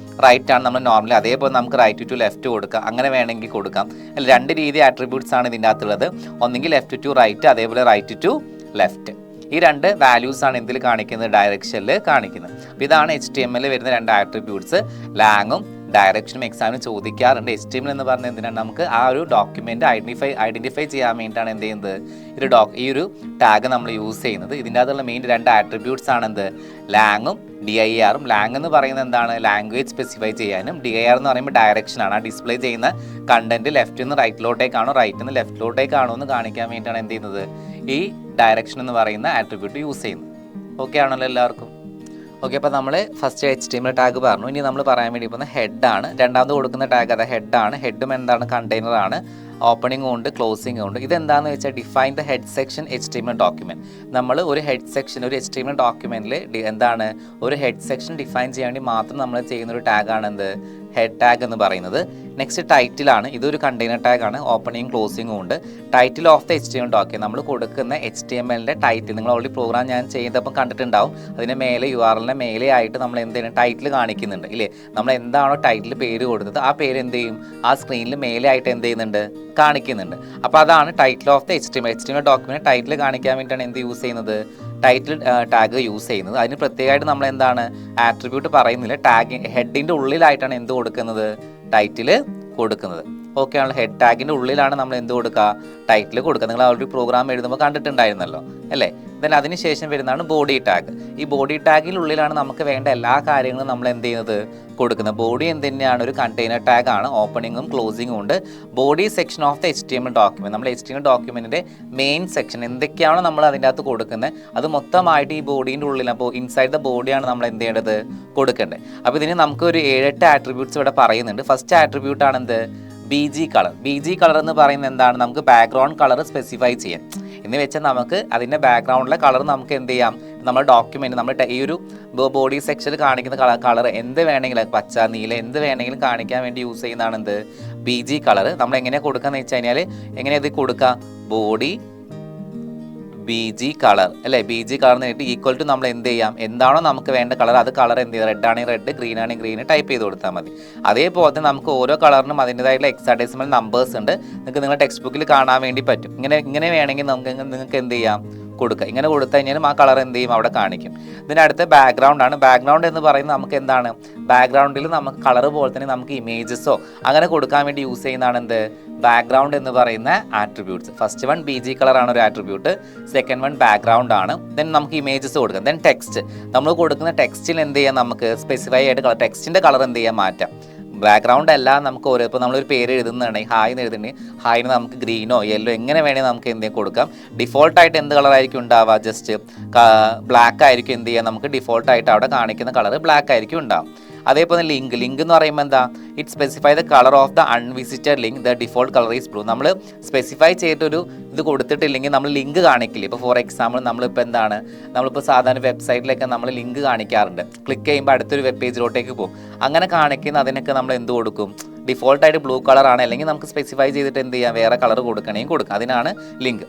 റൈറ്റ് ആണ് നമ്മൾ നോർമലി, അതേപോലെ നമുക്ക് റൈറ്റ് ടു ലെഫ്റ്റ് കൊടുക്കാം, അങ്ങനെ വേണമെങ്കിൽ കൊടുക്കാം. രണ്ട് രീതി ആട്രിബ്യൂട്ട്സ് ആണ് ഇതിൻ്റെ അകത്തുള്ളത്, ഒന്നെങ്കിൽ ലെഫ്റ്റ് ടു റൈറ്റ്, അതേപോലെ റൈറ്റ് ടു ലെഫ്റ്റ്. ഈ രണ്ട് വാല്യൂസ് ആണ് എന്തിൽ കാണിക്കുന്നത്, ഡയറക്ഷനിൽ കാണിക്കുന്നത്. അപ്പോൾ ഇതാണ് HTML വരുന്ന രണ്ട് ആട്രിബ്യൂട്ട്സ്, ലാങ്ങും ഡയറക്ഷനും എക്സാമിന് ചോദിക്കാറുണ്ട്. HTML എന്ന് പറഞ്ഞാൽ എന്തിനാണ്, നമുക്ക് ആ ഒരു ഡോക്യുമെന്റ് ഐഡന്റിഫൈ ചെയ്യാൻ വേണ്ടിയിട്ടാണ് എന്ത് ചെയ്യുന്നത്, ഈ ഒരു ടാഗ് നമ്മൾ യൂസ് ചെയ്യുന്നത്. ഇതിൻ്റെ അകത്തുള്ള മെയിൻ 2 ആട്രിബ്യൂട്ട്സ് ആണ് എന്ത്, ലാങ്ങും DIRും. ലാങ് എന്ന് പറയുന്നത് എന്താണ്, ലാംഗ്വേജ് സ്പെസിഫൈ ചെയ്യാനും. DIR എന്ന് പറയുമ്പോൾ ഡയറക്ഷനാണ്, ആ ഡിസ്പ്ലേ ചെയ്യുന്ന കണ്ടന്റ് ലെഫ്റ്റിൽ നിന്ന് റൈറ്റിലോട്ടേക്കാണോ റൈറ്റിൽ നിന്ന് ലെഫ്റ്റിലോട്ടേക്കാണോ എന്ന് കാണിക്കാൻ വേണ്ടിയിട്ടാണ് എന്ത് ചെയ്യുന്നത്, ഈ ഡയറക്ഷൻ എന്ന് പറയുന്ന ആട്രിബ്യൂട്ട് യൂസ് ചെയ്യുന്നത്. ഓക്കെ ആണല്ലോ എല്ലാവർക്കും? ഓക്കെ, അപ്പോൾ നമ്മൾ ഫസ്റ്റ് HTML ടാഗ് പറഞ്ഞു. ഇനി നമ്മൾ പറയാൻ വേണ്ടി പോകുന്ന ഹെഡാണ്. രണ്ടാമത് കൊടുക്കുന്ന ടാഗ് അത് ഹെഡാണ്. ഹെഡും എന്താണ്, കണ്ടെയ്നറാണ്. ഓപ്പണിംഗ് ഉണ്ട്, ക്ലോസിംഗ് ഉണ്ട്. ഇതെന്താണെന്ന് വെച്ചാൽ define the head section HTML document. നമ്മൾ ഒരു ഹെഡ് സെക്ഷൻ, ഒരു HTML ഡോക്യുമെൻറ്റിൽ എന്താണ്, ഒരു ഹെഡ് സെക്ഷൻ ഡിഫൈൻ ചെയ്യാൻ വേണ്ടി മാത്രം നമ്മൾ ചെയ്യുന്ന ഒരു ടാഗാണ് എന്ത്, ഹെഡ് ടാഗ് എന്ന് പറയുന്നത്. നെക്സ്റ്റ് ടൈറ്റിലാണ്. ഇതൊരു കണ്ടെയ്നർ ടാഗാണ്. ഓപ്പണിംഗ് ക്ലോസിംഗും ഉണ്ട്. Title of the HTML document, നമ്മൾ കൊടുക്കുന്ന HTMLൻ്റെ ടൈറ്റിൽ, നിങ്ങൾ ഓൾറെഡി പ്രോഗ്രാം ഞാൻ ചെയ്തപ്പോൾ കണ്ടിട്ടുണ്ടാവും. അതിന് മേലെ URLൻ്റെ മേലെ ആയിട്ട് നമ്മൾ എന്ത് ചെയ്യണം, ടൈറ്റിൽ കാണിക്കുന്നുണ്ട് ഇല്ലേ. നമ്മൾ എന്താണോ ടൈറ്റിൽ പേര് കൊടുത്തത് ആ പേര് എന്ത് ചെയ്യും, ആ സ്ക്രീനിൽ മേലെ ആയിട്ട് എന്ത് ചെയ്യുന്നുണ്ട്, കാണിക്കുന്നുണ്ട്. അപ്പോൾ അതാണ് title of the HTML document. Title കാണിക്കാൻ വേണ്ടിയിട്ടാണ് എന്ത് യൂസ് ചെയ്യുന്നത്, ടൈറ്റിൽ ടാഗ് യൂസ് ചെയ്യുന്നത്. അതിന് പ്രത്യേകമായിട്ട് നമ്മൾ എന്താണ് ആട്രിബ്യൂട്ട് പറയുന്നില്ല. ടാഗ് ഹെഡിൻ്റെ ഉള്ളിലായിട്ടാണ് എന്ത് കൊടുക്കുന്നത്, ടൈറ്റിൽ കൊടുക്കുന്നത്. ഓക്കെ ആണല്ലോ? ഹെഡ് ടാഗിൻ്റെ ഉള്ളിലാണ് നമ്മൾ എന്ത് കൊടുക്കുക, ടൈറ്റിൽ കൊടുക്കുക. നിങ്ങൾ ആ ഒരു പ്രോഗ്രാം എഴുതുമ്പോൾ കണ്ടിട്ടുണ്ടായിരുന്നല്ലോ അല്ലേ. ദെൻ അതിനുശേഷം വരുന്നതാണ് ബോഡി ടാഗ്. ഈ ബോഡി ടാഗിനുള്ളിലാണ് നമുക്ക് വേണ്ട എല്ലാ കാര്യങ്ങളും നമ്മൾ എന്ത് ചെയ്യുന്നത്, കൊടുക്കുന്നത്. ബോഡി എന്ത് തന്നെയാണ്, ഒരു കണ്ടെയ്നർ ടാഗാണ്. ഓപ്പണിങ്ങും ക്ലോസിങ്ങും ഉണ്ട്. Body section of the HTML document, നമ്മൾ HTML ഡോക്യുമെൻറ്റിൻ്റെ മെയിൻ സെക്ഷൻ എന്തൊക്കെയാണോ നമ്മൾ അതിൻ്റെ അകത്ത് കൊടുക്കുന്നത് അത് മൊത്തമായിട്ട് ഈ ബോഡീൻ്റെ ഉള്ളിൽ, അപ്പോൾ ഇൻസൈഡ് ദ ബോഡിയാണ് നമ്മൾ എന്ത് ചെയ്യേണ്ടത്, കൊടുക്കേണ്ടത്. അപ്പോൾ ഇതിന് നമുക്ക് ഒരു 7-8 ആട്രിബ്യൂട്ട്സ് ഇവിടെ പറയുന്നുണ്ട്. ഫസ്റ്റ് ആട്രിബ്യൂട്ടാണ് എന്ത്, BG കളർ. BG കളർ എന്ന് പറയുന്നത് എന്താണ്, നമുക്ക് ബാക്ക്ഗ്രൗണ്ട് കളർ സ്പെസിഫൈ ചെയ്യാം എന്ന് വെച്ചാൽ നമുക്ക് അതിൻ്റെ ബാക്ക്ഗ്രൗണ്ടിലെ കളർ നമുക്ക് എന്ത് ചെയ്യാം, നമ്മുടെ ഡോക്യുമെൻറ്റ്, നമ്മുടെ ഈ ഒരു ബോഡി സെക്ഷനിൽ കാണിക്കുന്ന കളർ എന്ത് വേണമെങ്കിലും, പച്ച, നീല, എന്ത് വേണമെങ്കിലും കാണിക്കാൻ വേണ്ടി യൂസ് ചെയ്യുന്നതാണ് എന്ത്, BG കളർ. നമ്മൾ എങ്ങനെയാണ് കൊടുക്കുകയെന്ന് വെച്ച് കഴിഞ്ഞാൽ, എങ്ങനെയാണ് ഇത് കൊടുക്കുക, ബോഡി BG കളർ അല്ലേ. BG കളർ എന്നിട്ട് ഈക്വൽ ടു നമ്മൾ എന്ത് ചെയ്യാം, എന്താണോ നമുക്ക് വേണ്ട കളർ അത് കളർ എന്ത് ചെയ്യുക, റെഡ് ആണെങ്കിൽ റെഡ്, ഗ്രീൻ ആണെങ്കിൽ ഗ്രീൻ ടൈപ്പ് ചെയ്ത് കൊടുത്താൽ മതി. അതേപോലെ തന്നെ നമുക്ക് ഓരോ കളറിനും അതിൻ്റെതായിട്ടുള്ള ഹെക്സാഡെസിമൽ നമ്പേഴ്സ് ഉണ്ട്. നിങ്ങൾക്ക് നിങ്ങളുടെ ടെക്സ്റ്റ് ബുക്കിൽ കാണാൻ വേണ്ടി പറ്റും. ഇങ്ങനെ വേണമെങ്കിൽ നിങ്ങൾക്ക് എന്ത് ചെയ്യാം, കൊടുക്കുക. ഇങ്ങനെ കൊടുത്തു കഴിഞ്ഞാലും ആ കളർ എന്ത് ചെയ്യും, അവിടെ കാണിക്കും. ഇതിനടുത്ത് ബാക്ക്ഗ്രൗണ്ട് ആണ്. ബാക്ക്ഗ്രൗണ്ട് എന്ന് പറയുന്നത് നമുക്ക് എന്താണ്, ബാക്ക്ഗ്രൗണ്ടിൽ നമുക്ക് കളർ പോലെ തന്നെ നമുക്ക് ഇമേജസോ അങ്ങനെ കൊടുക്കാൻ വേണ്ടി യൂസ് ചെയ്യുന്നതാണ് എന്ത്, ബാക്ക്ഗ്രൗണ്ട് എന്ന് പറയുന്ന ആട്രിബ്യൂട്ട്സ്. ഫസ്റ്റ് വൺ BG കളറാണ് ഒരു ആട്രിബ്യൂട്ട്, സെക്കൻഡ് വൺ ബാക്ക്ഗ്രൗണ്ട് ആണ്. ദെൻ നമുക്ക് ഇമേജസ് കൊടുക്കാം. ദെൻ ടെക്സ്റ്റ്, നമ്മൾ കൊടുക്കുന്ന ടെക്സ്റ്റിൽ എന്ത് ചെയ്യാം, നമുക്ക് സ്പെസിഫൈ ആയിട്ട് ടെക്സ്റ്റിൻ്റെ കളർ എന്ത് ചെയ്യാൻ മാറ്റാം. ബാക്ക്ഗ്രൗണ്ട് എല്ലാം നമുക്ക് ഓരോ, ഇപ്പോൾ നമ്മളൊരു പേര് എഴുതുന്നുണ്ടെങ്കിൽ ഹായ് എന്ന് എഴുതുന്നുണ്ടെങ്കിൽ ഹായിന് നമുക്ക് ഗ്രീനോ യെല്ലോ എങ്ങനെ വേണമെങ്കിൽ നമുക്ക് എന്തെങ്കിലും കൊടുക്കാം. ഡിഫോൾട്ടായിട്ട് എന്ത് കളറായിരിക്കും ഉണ്ടാവുക, ജസ്റ്റ് ബ്ലാക്ക് ആയിരിക്കും എന്ത് ചെയ്യുക, നമുക്ക് ഡിഫോൾട്ടായിട്ട് അവിടെ കാണിക്കുന്ന കളർ ബ്ലാക്ക് ആയിരിക്കും ഉണ്ടാവും. അതേപോലെ ലിങ്ക് എന്ന് പറയുമ്പോൾ എന്താ, it specify the colour of the unvisited link, the default colour is blue. നമ്മൾ സ്പെസിഫൈ ചെയ്തിട്ടൊരു ഇത് കൊടുത്തിട്ടില്ലെങ്കിൽ നമ്മൾ ലിങ്ക് കാണിക്കില്ല. ഇപ്പോൾ ഫോർ എക്സാമ്പിൾ നമ്മളിപ്പോൾ എന്താണ്, നമ്മളിപ്പോൾ സാധാരണ വെബ്സൈറ്റിലൊക്കെ നമ്മൾ ലിങ്ക് കാണിക്കാറുണ്ട്. ക്ലിക്ക് ചെയ്യുമ്പോൾ അടുത്തൊരു വെബ് പേജിലോട്ടേക്ക് പോകും. അങ്ങനെ കാണിക്കുന്ന അതിനൊക്കെ നമ്മൾ എന്ത് കൊടുക്കും, ഡിഫോൾട്ടായിട്ട് ബ്ലൂ കളറാണ്. അല്ലെങ്കിൽ നമുക്ക് സ്പെസിഫൈ ചെയ്തിട്ട് എന്ത് ചെയ്യാം, വേറെ കളർ കൊടുക്കണമെങ്കിൽ കൊടുക്കാം. അതിനാണ് ലിങ്ക്.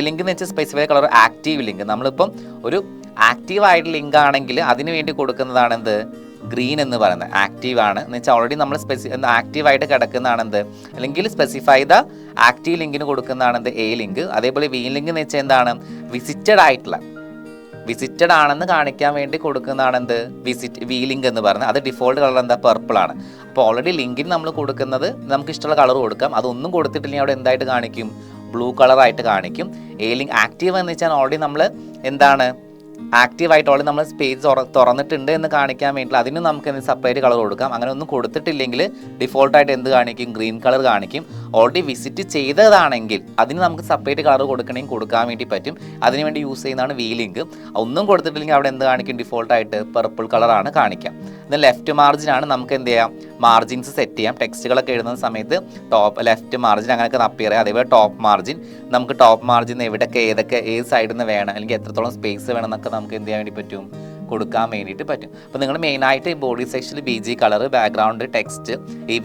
ലിങ്ക് എന്ന് വെച്ചാൽ സ്പെസിഫൈ കളർ ആക്റ്റീവ് ലിങ്ക്. നമ്മളിപ്പം ഒരു ആക്റ്റീവായിട്ട് ലിങ്ക് ആണെങ്കിൽ അതിന് വേണ്ടി കൊടുക്കുന്നതാണ് എന്ത്, ഗ്രീൻ എന്ന് പറയുന്നത്. ആക്റ്റീവ് ആണ് എന്ന് വെച്ചാൽ ഓൾറെഡി നമ്മൾ ആക്റ്റീവായിട്ട് കിടക്കുന്നതാണ് എന്ത്, അല്ലെങ്കിൽ സ്പെസിഫൈ ദ ആക്റ്റീവ് ലിങ്കിന് കൊടുക്കുന്നതാണ് എന്ത്, ലിങ്ക്. അതേപോലെ ലിങ്ക് എന്ന് വെച്ചാൽ എന്താണ്, വിസിറ്റഡ് ആണെന്ന് കാണിക്കാൻ വേണ്ടി കൊടുക്കുന്നതാണ് എന്ത്, ലിങ്ക് എന്ന് പറയുന്നത്. അത് ഡിഫോൾട്ട് കളർ എന്താ, പർപ്പിൾ ആണ്. അപ്പോൾ ഓൾറെഡി ലിങ്കിന് നമ്മൾ കൊടുക്കുന്നത് നമുക്ക് ഇഷ്ടമുള്ള കളർ കൊടുക്കാം. അതൊന്നും കൊടുത്തിട്ടില്ലെങ്കിൽ അവിടെ എന്തായിട്ട് കാണിക്കും, ബ്ലൂ കളറായിട്ട് കാണിക്കും. ലിങ്ക് ആക്റ്റീവ് എന്ന് വെച്ചാൽ ഓൾറെഡി നമ്മൾ എന്താണ്, ആക്റ്റീവായിട്ട് ഓൾറെഡി നമ്മൾ പേജ് തുറന്നിട്ടുണ്ട് എന്ന് കാണിക്കാൻ വേണ്ടി അതിന് നമുക്ക് എന്ത് സെപ്പറേറ്റ് കളർ കൊടുക്കാം. അങ്ങനെ ഒന്നും കൊടുത്തിട്ടില്ലെങ്കിൽ ഡിഫോൾട്ടായിട്ട് എന്ത് കാണിക്കും, ഗ്രീൻ കളർ കാണിക്കും. ഓൾറെഡി വിസിറ്റ് ചെയ്തതാണെങ്കിൽ അതിന് നമുക്ക് സെപ്പറേറ്റ് കളർ കൊടുക്കണമെങ്കിൽ കൊടുക്കാൻ വേണ്ടി പറ്റും. അതിനുവേണ്ടി യൂസ് ചെയ്യുന്നതാണ് ലിങ്ക്. ഒന്നും കൊടുത്തിട്ടില്ലെങ്കിൽ അവിടെ എന്ത് കാണിക്കും, ഡിഫോൾട്ടായിട്ട് പർപ്പിൾ കളറാണ് കാണിക്കാം. ഇത് ലെഫ്റ്റ് മാർജിൻ ആണ്. നമുക്ക് എന്ത് ചെയ്യാം, മാർജിൻസ് സെറ്റ് ചെയ്യാം. ടെക്സ്റ്റുകളൊക്കെ എഴുതുന്ന സമയത്ത് ടോപ്പ് ലെഫ്റ്റ് മാർജിൻ അങ്ങനെയൊക്കെ അപ്പിയർ ചെയ്യാം. അതേപോലെ ടോപ്പ് മാർജിൻ, നമുക്ക് ടോപ്പ് മാർജിൻ എവിടെയൊക്കെ ഏത് സൈഡിൽ നിന്ന് വേണം, അല്ലെങ്കിൽ എത്രത്തോളം സ്പേസ് വേണം എന്നൊക്കെ നമുക്ക് എന്ത് ചെയ്യാൻ വേണ്ടി പറ്റും, കൊടുക്കാൻ വേണ്ടിയിട്ട് പറ്റും. അപ്പോൾ നിങ്ങൾ മെയിനായിട്ട് ബോഡി സെക്ഷനിൽ BG കളർ, ബാക്ക്ഗ്രൗണ്ട്, ടെക്സ്റ്റ്, ഈ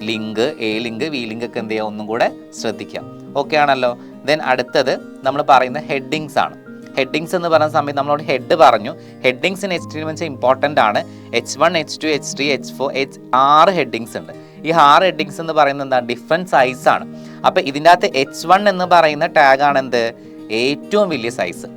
ലിങ്ക്, ലിങ്ക്, ലിങ്ക് ഒക്കെ എന്ത് ചെയ്യുക, ഒന്നും കൂടെ ശ്രദ്ധിക്കാം. ഓക്കെ ആണല്ലോ? ദെൻ അടുത്തത് നമ്മൾ പറയുന്ന ഹെഡിങ്സ് ആണ്. ഹെഡിങ്സ് എന്ന് പറയുന്ന സമയത്ത് നമ്മളോട് ഹെഡ് പറഞ്ഞു. ഹെഡിങ്സ് ഇൻ HTML വെച്ചാൽ ഇമ്പോർട്ടൻ്റ് ആണ്. H1, H2, H3, H4, 6 headings ഉണ്ട്. ഈ 6 ഹെഡിങ്സ് എന്ന് പറയുന്നത് എന്താ, ഡിഫറെൻറ്റ് സൈസാണ്. അപ്പോൾ ഇതിൻ്റെ അകത്ത് H1 എന്ന് പറയുന്ന ടാഗാണ് എന്ത്, ഏറ്റവും വലിയ സൈസ്.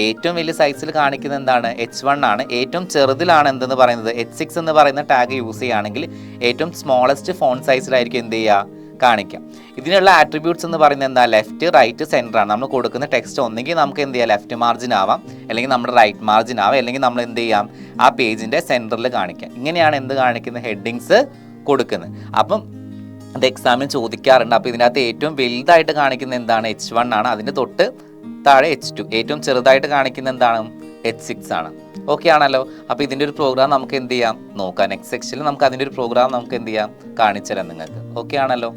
ഏറ്റവും വലിയ സൈസിൽ കാണിക്കുന്നത് എന്താണ്? H1 ആണ്. ഏറ്റവും ചെറുതിലാണ് എന്തെന്ന് പറയുന്നത് H6 എന്ന് പറയുന്ന ടാഗ് യൂസ് ചെയ്യുകയാണെങ്കിൽ ഏറ്റവും സ്മോളസ്റ്റ് ഫോണ്ട് സൈസിലായിരിക്കും എന്ത് ചെയ്യുക കാണിക്കാം. ഇതിനുള്ള ആട്രിബ്യൂട്ട്സ് എന്ന് പറയുന്നത് എന്താ? ലെഫ്റ്റ്, റൈറ്റ്, സെൻറ്റർ ആണ്. നമ്മൾ കൊടുക്കുന്ന ടെക്സ്റ്റ് ഒന്നെങ്കിൽ നമുക്ക് എന്ത് ചെയ്യാം ലെഫ്റ്റ് മാർജിൻ ആവാം, അല്ലെങ്കിൽ നമ്മുടെ റൈറ്റ് മാർജിൻ ആവാം, അല്ലെങ്കിൽ നമ്മൾ എന്ത് ചെയ്യാം ആ പേജിൻ്റെ സെൻറ്ററിൽ കാണിക്കാം. ഇങ്ങനെയാണ് എന്ത് കാണിക്കുന്നത് ഹെഡിങ്സ് കൊടുക്കുന്നത്. അപ്പം അത് എക്സാമിന് ചോദിക്കാറുണ്ട്. അപ്പോൾ ഇതിനകത്ത് ഏറ്റവും വലുതായിട്ട് കാണിക്കുന്നത് എന്താണ്? H1 ആണ്. അതിൻ്റെ തൊട്ട് താഴെ H2. ഏറ്റവും ചെറുതായിട്ട് കാണിക്കുന്ന എന്താണ്? H6 ആണ്. ഓക്കെ ആണല്ലോ. അപ്പോൾ ഇതിൻ്റെ ഒരു പ്രോഗ്രാം നമുക്ക് എന്ത് ചെയ്യാം നോക്കാം. നെക്സ്റ്റ് സെക്ഷനിൽ നമുക്ക് അതിൻ്റെ ഒരു പ്രോഗ്രാം നമുക്ക് എന്ത് ചെയ്യാം കാണിച്ചു തരാം നിങ്ങൾക്ക്. ഓക്കെ ആണല്ലോ.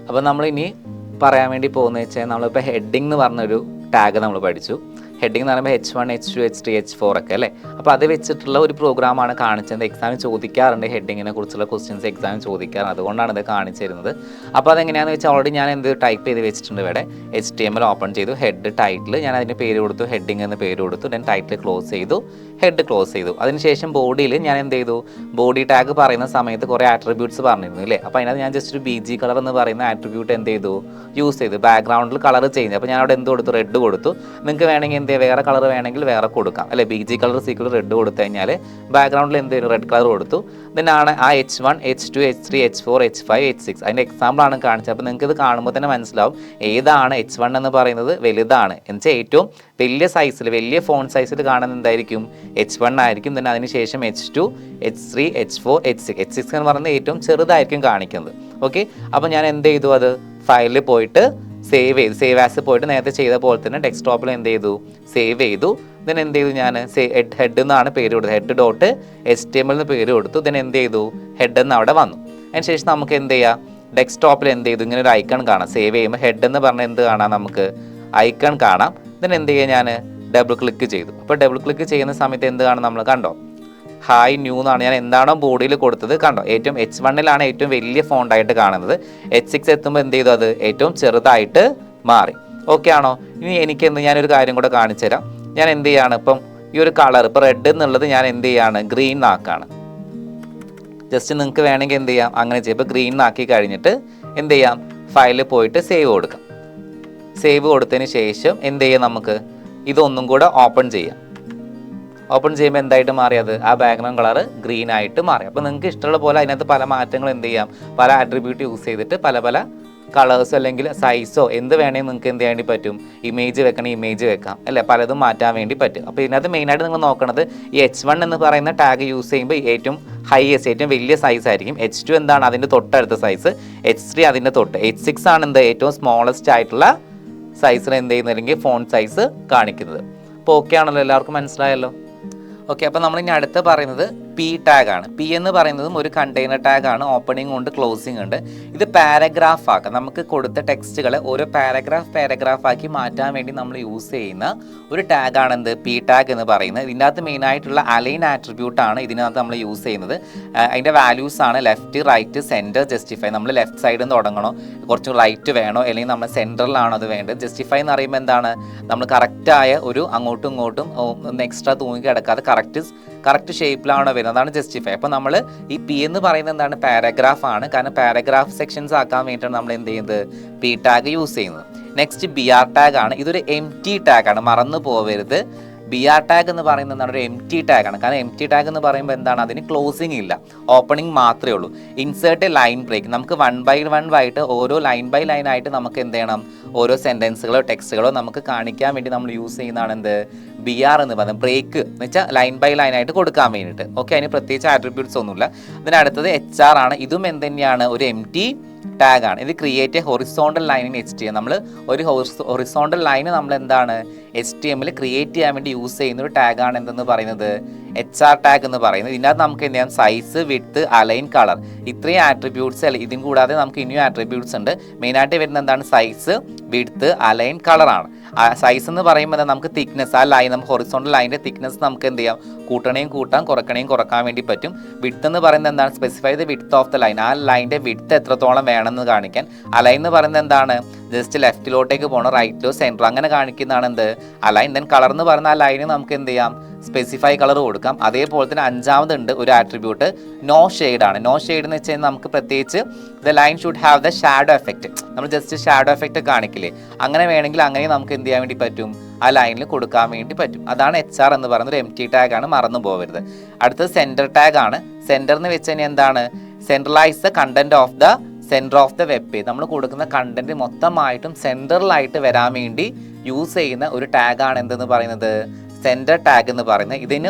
അപ്പോൾ നമ്മളിനി പറയാൻ വേണ്ടി പോകുന്നത് വെച്ചാൽ നമ്മളിപ്പോൾ ഹെഡിങ് എന്ന് പറഞ്ഞൊരു ടാഗ് നമ്മൾ പഠിച്ചു. ഹെഡിങ് എന്ന് പറയുമ്പോൾ H1, H2, H3, H4 ഒക്കെ അല്ലേ. അപ്പോൾ അത് വെച്ചിട്ടുള്ള ഒരു പ്രോഗ്രാമാണ് കാണിച്ചത്. എക്സാമിന് ചോദിക്കാറുണ്ട് ഹെഡിങ്ങിനെ കുറിച്ചുള്ള ക്വസ്റ്റ്യൻസ് എക്സാമിന് ചോദിക്കാറുണ്ട്. അതുകൊണ്ടാണ് ഇത് കാണിച്ചു തരുന്നത്. അപ്പോൾ അതെങ്ങനെയാണെന്ന് വെച്ചാൽ ഓൾറെഡി ഞാൻ എന്ത് ടൈപ്പ് ചെയ്ത് വെച്ചിട്ടുണ്ട് ഇവിടെ. HTML ഓപ്പൺ ചെയ്തു, ഹെഡ് ടൈറ്റിൽ ഞാൻ അതിന് പേര് കൊടുത്തു, ഹെഡിങ് എന്ന് പേര് കൊടുത്തു, ദെൻ ടൈറ്റിൽ ക്ലോസ് ചെയ്തു, ഹെഡ് ക്ലോസ് ചെയ്തു. അതിനുശേഷം ബോഡിയിൽ ഞാൻ എന്ത് ചെയ്തു, ബോഡി ടാഗ് പറയുന്ന സമയത്ത് കുറേ ആട്രിബ്യൂട്ട്സ് പറഞ്ഞിരുന്നു അല്ലേ. അപ്പോൾ അതിനകത്ത് ഞാൻ ജസ്റ്റ് ഒരു BG കളർ എന്ന് പറയുന്ന ആട്രിബ്യൂട്ട് എന്ത് ചെയ്തു യൂസ് ചെയ്തു. ബാക്ക്ഗ്രൗണ്ടിൽ കളർ ചേഞ്ച്. അപ്പോൾ ഞാൻ അവിടെ എന്ത് കൊടുത്തു? റെഡ് കൊടുത്തു. നിങ്ങൾക്ക് വേണമെങ്കിൽ എന്ത് വേറെ കളർ വേണമെങ്കിൽ വേറെ കൊടുക്കാം അല്ലെ. BG കളർ സീക്വൽ റെഡ് കൊടുത്തു കഴിഞ്ഞാൽ ബാക്ക്ഗ്രൗണ്ടിൽ എന്ത് ചെയ്യും റെഡ് കളർ കൊടുത്തു. ആണ് ആ H1, H2, H3, H4, H5, H6 അതിൻ്റെ എക്സാമ്പിളാണ് കാണിച്ചത്. അപ്പോൾ നിങ്ങൾക്ക് ഇത് കാണുമ്പോൾ തന്നെ മനസ്സിലാവും ഏതാണ് H1 എന്ന് പറയുന്നത് വലുതാണ് എന്ന് വെച്ചാൽ ഏറ്റവും വലിയ സൈസിൽ വലിയ ഫോണ്ട് സൈസിൽ കാണുന്നത് എന്തായിരിക്കും? H1 ആയിരിക്കും. then അതിനുശേഷം H2, H3, H4, H6. H6 എന്ന് പറയുന്നത് ഏറ്റവും ചെറുതായിരിക്കും കാണിക്കുന്നത്. ഓക്കെ. അപ്പോൾ ഞാൻ എന്ത് ചെയ്തു? അത് ഫയലിൽ പോയിട്ട് സേവ് ചെയ്തു. സേവ് ആസ് പോയിട്ട് നേരത്തെ ചെയ്ത പോലെ തന്നെ ഡെസ്ക്ടോപ്പിൽ എന്ത് ചെയ്തു? സേവ് ചെയ്തു. then എന്ത് ചെയ്തു? ഞാൻ ഹെഡ് എന്നാണ് പേര് കൊടുത്തത്. head.html എന്ന് പേര് കൊടുത്തു. then എന്ത് ചെയ്തു? ഹെഡ് എന്ന് അവിടെ വന്നു. അതിനുശേഷം നമുക്ക് എന്ത് ചെയ്യാം? ഡെസ്ക്ടോപ്പിൽ എന്ത് ചെയ്തു? ഇങ്ങനെ ഒരു ഐക്കൺ കാണാം. സേവ് ചെയ്യുമ്പോൾ ഹെഡ് എന്ന് പറഞ്ഞാൽ എന്ത് കാണാം? നമുക്ക് ഐക്കൺ കാണാം. then എന്ത് ചെയ്യുക? ഞാൻ ഡബിൾ ക്ലിക്ക് ചെയ്തു. അപ്പോൾ ഡബിൾ ക്ലിക്ക് ചെയ്യുന്ന സമയത്ത് എന്ത് കാണാം? നമ്മൾ കണ്ടോ ഹായ് ന്യൂ എന്നാണ് ഞാൻ എന്താണോ ബോഡിയിൽ കൊടുത്തത് കണ്ടോ. ഏറ്റവും H1 ഏറ്റവും വലിയ ഫോണ്ടായിട്ട് കാണുന്നത്. H6 എത്തുമ്പോൾ എന്ത് ചെയ്തു? അത് ഏറ്റവും ചെറുതായിട്ട് മാറി. ഓക്കെ ആണോ? ഇനി എനിക്കെന്ത് ഞാനൊരു കാര്യം കൂടെ കാണിച്ചു തരാം. ഞാൻ എന്ത് ചെയ്യാണ്? ഇപ്പം ഈ ഒരു കളർ ഇപ്പോൾ റെഡ് എന്നുള്ളത് ഞാൻ എന്ത് ചെയ്യാണ്? ഗ്രീൻ ആക്കാണ്. ജസ്റ്റ് നിങ്ങൾക്ക് വേണമെങ്കിൽ എന്ത് ചെയ്യാം അങ്ങനെ ചെയ്യാം. ഇപ്പോൾ ഗ്രീൻ ആക്കി കഴിഞ്ഞിട്ട് എന്ത് ചെയ്യാം? ഫയലിൽ പോയിട്ട് സേവ് കൊടുക്കാം. സേവ് കൊടുത്തതിന് ശേഷം എന്ത് ചെയ്യാം? നമുക്ക് ഇതൊന്നും കൂടെ ഓപ്പൺ ചെയ്യാം. ഓപ്പൺ ചെയ്യുമ്പോൾ എന്തായിട്ട് മാറിയത്? ആ ബാക്ക്ഗ്രൗണ്ട് കളർ ഗ്രീൻ ആയിട്ട് മാറി. അപ്പോൾ നിങ്ങൾക്ക് ഇഷ്ടമുള്ള പോലെ അതിനകത്ത് പല മാറ്റങ്ങൾ എന്ത് ചെയ്യാം? പല ആട്രിബ്യൂട്ട് യൂസ് ചെയ്തിട്ട് പല പല കളേഴ്സോ അല്ലെങ്കിൽ സൈസോ എന്ത് വേണമെങ്കിൽ നിങ്ങൾക്ക് എന്ത് ചെയ്യാൻ വേണ്ടി പറ്റും? ഇമേജ് വെക്കണേ ഇമേജ് വെക്കാം അല്ലേ. പലതും മാറ്റാൻ വേണ്ടി പറ്റും. അപ്പോൾ ഇതിനകത്ത് മെയിനായിട്ട് നിങ്ങൾ നോക്കണത് ഈ H1 എന്ന് പറയുന്ന ടാഗ് യൂസ് ചെയ്യുമ്പോൾ ഏറ്റവും ഹൈയസ്റ്റ് ഏറ്റവും വലിയ സൈസ് ആയിരിക്കും. H2 എന്താണ്? അതിൻ്റെ തൊട്ടടുത്ത സൈസ്. H3 അതിൻ്റെ തൊട്ട്. H6 ആണ് എന്ത്? ഏറ്റവും സ്മോളസ്റ്റ് ആയിട്ടുള്ള സൈസിൽ എന്ത് ചെയ്യുന്നത് അല്ലെങ്കിൽ ഫോണ്ട് സൈസ് കാണിക്കുന്നത്. അപ്പോൾ ഓക്കെ ആണല്ലോ, എല്ലാവർക്കും മനസ്സിലായല്ലോ. ഓക്കെ. അപ്പോൾ നമ്മൾ ഇനി അടുത്ത് പറയുന്നത് P ടാഗാണ്. P എന്ന് പറയുന്നതും ഒരു കണ്ടെയ്നർ ടാഗാണ്. ഓപ്പണിംഗ് ഉണ്ട്, ക്ലോസിംഗ് ഉണ്ട്. ഇത് പാരഗ്രാഫ് ആക്കാം. നമുക്ക് കൊടുത്ത ടെക്സ്റ്റുകളെ ഓരോ പാരഗ്രാഫ് ആക്കി മാറ്റാൻ വേണ്ടി നമ്മൾ യൂസ് ചെയ്യുന്ന ഒരു ടാഗാണ് എന്ത്? P ടാഗ് എന്ന് പറയുന്നത്. ഇതിനകത്ത് മെയിനായിട്ടുള്ള അലൈൻ ആട്രിബ്യൂട്ട് ആണ് ഇതിനകത്ത് നമ്മൾ യൂസ് ചെയ്യുന്നത്. അതിൻ്റെ വാല്യൂസ് ആണ് ലെഫ്റ്റ്, റൈറ്റ്, സെൻറ്റർ, ജസ്റ്റിഫൈ. നമ്മൾ ലെഫ്റ്റ് സൈഡിൽ നിന്ന് തുടങ്ങണോ, കുറച്ച് റൈറ്റ് വേണോ, അല്ലെങ്കിൽ നമ്മൾ സെൻറ്ററിലാണോ അത് വേണ്ടത്? ജസ്റ്റിഫൈ എന്ന് പറയുമ്പോൾ എന്താണ്? നമ്മൾ കറക്റ്റായ ഒരു അങ്ങോട്ടും ഇങ്ങോട്ടും എക്സ്ട്രാ തൂങ്ങി കിടക്കാതെ കറക്റ്റ് ഷേപ്പിലാണോ വരുന്നത്? അതാണ് ജസ്റ്റിഫൈ. അപ്പോൾ നമ്മൾ ഈ P എന്ന് പറയുന്നത് എന്താണ്? പാരഗ്രാഫ് ആണ്. കാരണം പാരഗ്രാഫ് സെക്ഷൻസ് ആക്കാൻ വേണ്ടിയിട്ടാണ് നമ്മൾ എന്ത് ചെയ്യുന്നത്? P ടാഗ് യൂസ് ചെയ്യുന്നത്. നെക്സ്റ്റ് BR ടാഗ് ആണ്. ഇതൊരു empty ടാഗാണ്, മറന്നു പോകരുത്. BR ടാഗ് എന്ന് പറയുന്നത് എന്താണ്? ഒരു empty ടാഗാണ്. കാരണം empty ടാഗ് എന്ന് പറയുമ്പോൾ എന്താണ്? അതിന് ക്ലോസിംഗ് ഇല്ല, ഓപ്പണിംഗ് മാത്രമേ ഉള്ളൂ. Insert line break. നമുക്ക് 1 by 1 ആയിട്ട് ഓരോ ലൈൻ ബൈ ലൈൻ ആയിട്ട് നമുക്ക് എന്ത് ചെയ്യണം? ഓരോ സെൻറ്റൻസുകളോ ടെക്സ്റ്റുകളോ നമുക്ക് കാണിക്കാൻ വേണ്ടി നമ്മൾ യൂസ് ചെയ്യുന്നതാണ് എന്ത്? BR എന്ന് പറയുന്നത്. ബ്രേക്ക് എന്ന് വെച്ചാൽ ലൈൻ ബൈ ലൈൻ ആയിട്ട് കൊടുക്കാൻ വേണ്ടിയിട്ട്. ഓക്കെ. അതിന് പ്രത്യേകിച്ച് ആട്രിബ്യൂട്ട്സ് ഒന്നുമില്ല. ഇതിനടുത്തത് HR ആണ്. ഇതും എന്തുതന്നെയാണ്? ഒരു empty ടാഗാണ്. ഇത് create A horizontal line in HTML. നമ്മൾ ഒരു ഹൊറിസോണ്ടൽ ലൈന് നമ്മൾ എന്താണ് HTML ക്രിയേറ്റ് ചെയ്യാൻ വേണ്ടി യൂസ് ചെയ്യുന്ന ഒരു ടാഗാണ് എന്തെന്ന് പറയുന്നത്? HR ടാഗ് എന്ന് പറയുന്നത്. ഇതിനകത്ത് നമുക്ക് എന്ത് ചെയ്യാം? സൈസ്, വിഡ്ത്ത്, അലൈൻ, കളർ, ഇത്രയും ആട്രിബ്യൂട്ട്സ് അല്ല. ഇതും കൂടാതെ നമുക്ക് ഇനിയും ആട്രിബ്യൂട്ട്സ് ഉണ്ട്. മെയിനായിട്ട് വരുന്നത് എന്താണ്? സൈസ്, വിഡ്ത്ത്, അലൈൻ, കളറാണ്. സൈസ് എന്ന് പറയുമ്പോൾ നമുക്ക് തിക്നെസ്, ആ ലൈൻ നമുക്ക് ഹൊറിസോണ്ടൽ ലൈനിൻ്റെ തിക്നെസ് നമുക്ക് എന്ത് ചെയ്യാം? കൂട്ടണേയും കൂട്ടാം, കുറയ്ക്കണേയും കുറക്കാൻ വേണ്ടി പറ്റും. വിഡ്ത്ത് എന്ന് പറയുന്നത് എന്താണ്? Specify the width of the line. ആ ലൈൻ്റെ വിഡ്ത്ത് എത്രത്തോളം വേണമെന്ന് കാണിക്കാൻ. അലൈൻ എന്ന് പറയുന്നത് എന്താണ്? ജസ്റ്റ് ലെഫ്റ്റിലോട്ടേക്ക് പോകണം, റൈറ്റിലോ സെൻറ്ററോ അങ്ങനെ കാണിക്കുന്നതാണ് എന്ത്? അലൈൻ. ദെൻ കളർ എന്ന് പറയുന്ന ആ ലൈന് നമുക്ക് എന്ത് ചെയ്യാം? സ്പെസിഫൈ കളർ കൊടുക്കാം. അതേപോലെ തന്നെ അഞ്ചാമതുണ്ട് ഒരു ആട്രിബ്യൂട്ട് നോ ഷെയ്ഡ് ആണ്. നോ ഷെയ്ഡ് എന്ന് വെച്ച് കഴിഞ്ഞാൽ നമുക്ക് പ്രത്യേകിച്ച് the line should have the shadow effect. നമ്മൾ ജസ്റ്റ് ഷാഡോ എഫക്റ്റ് കാണിക്കില്ലേ, അങ്ങനെ വേണമെങ്കിൽ അങ്ങനെ നമുക്ക് എന്ത് ചെയ്യാൻ വേണ്ടി പറ്റും? ആ ലൈനിൽ കൊടുക്കാൻ വേണ്ടി പറ്റും. അതാണ് HR എന്ന് പറയുന്നത്. ഒരു empty ടാഗ് ആണ്, മറന്നു പോകരുത്. അടുത്തത് സെൻറ്റർ ടാഗ് ആണ്. സെൻറ്റർ എന്ന് വെച്ച് കഴിഞ്ഞാൽ എന്താണ്? Centralise the content of the centre of the web page. നമ്മൾ കൊടുക്കുന്ന കണ്ടന്റ് മൊത്തമായിട്ടും സെൻറ്ററിലായിട്ട് വരാൻ വേണ്ടി യൂസ് ചെയ്യുന്ന ഒരു ടാഗാണ് എന്തെന്ന് പറയുന്നത്? സെൻറ്റർ ടാഗ് എന്ന് പറയുന്നത്.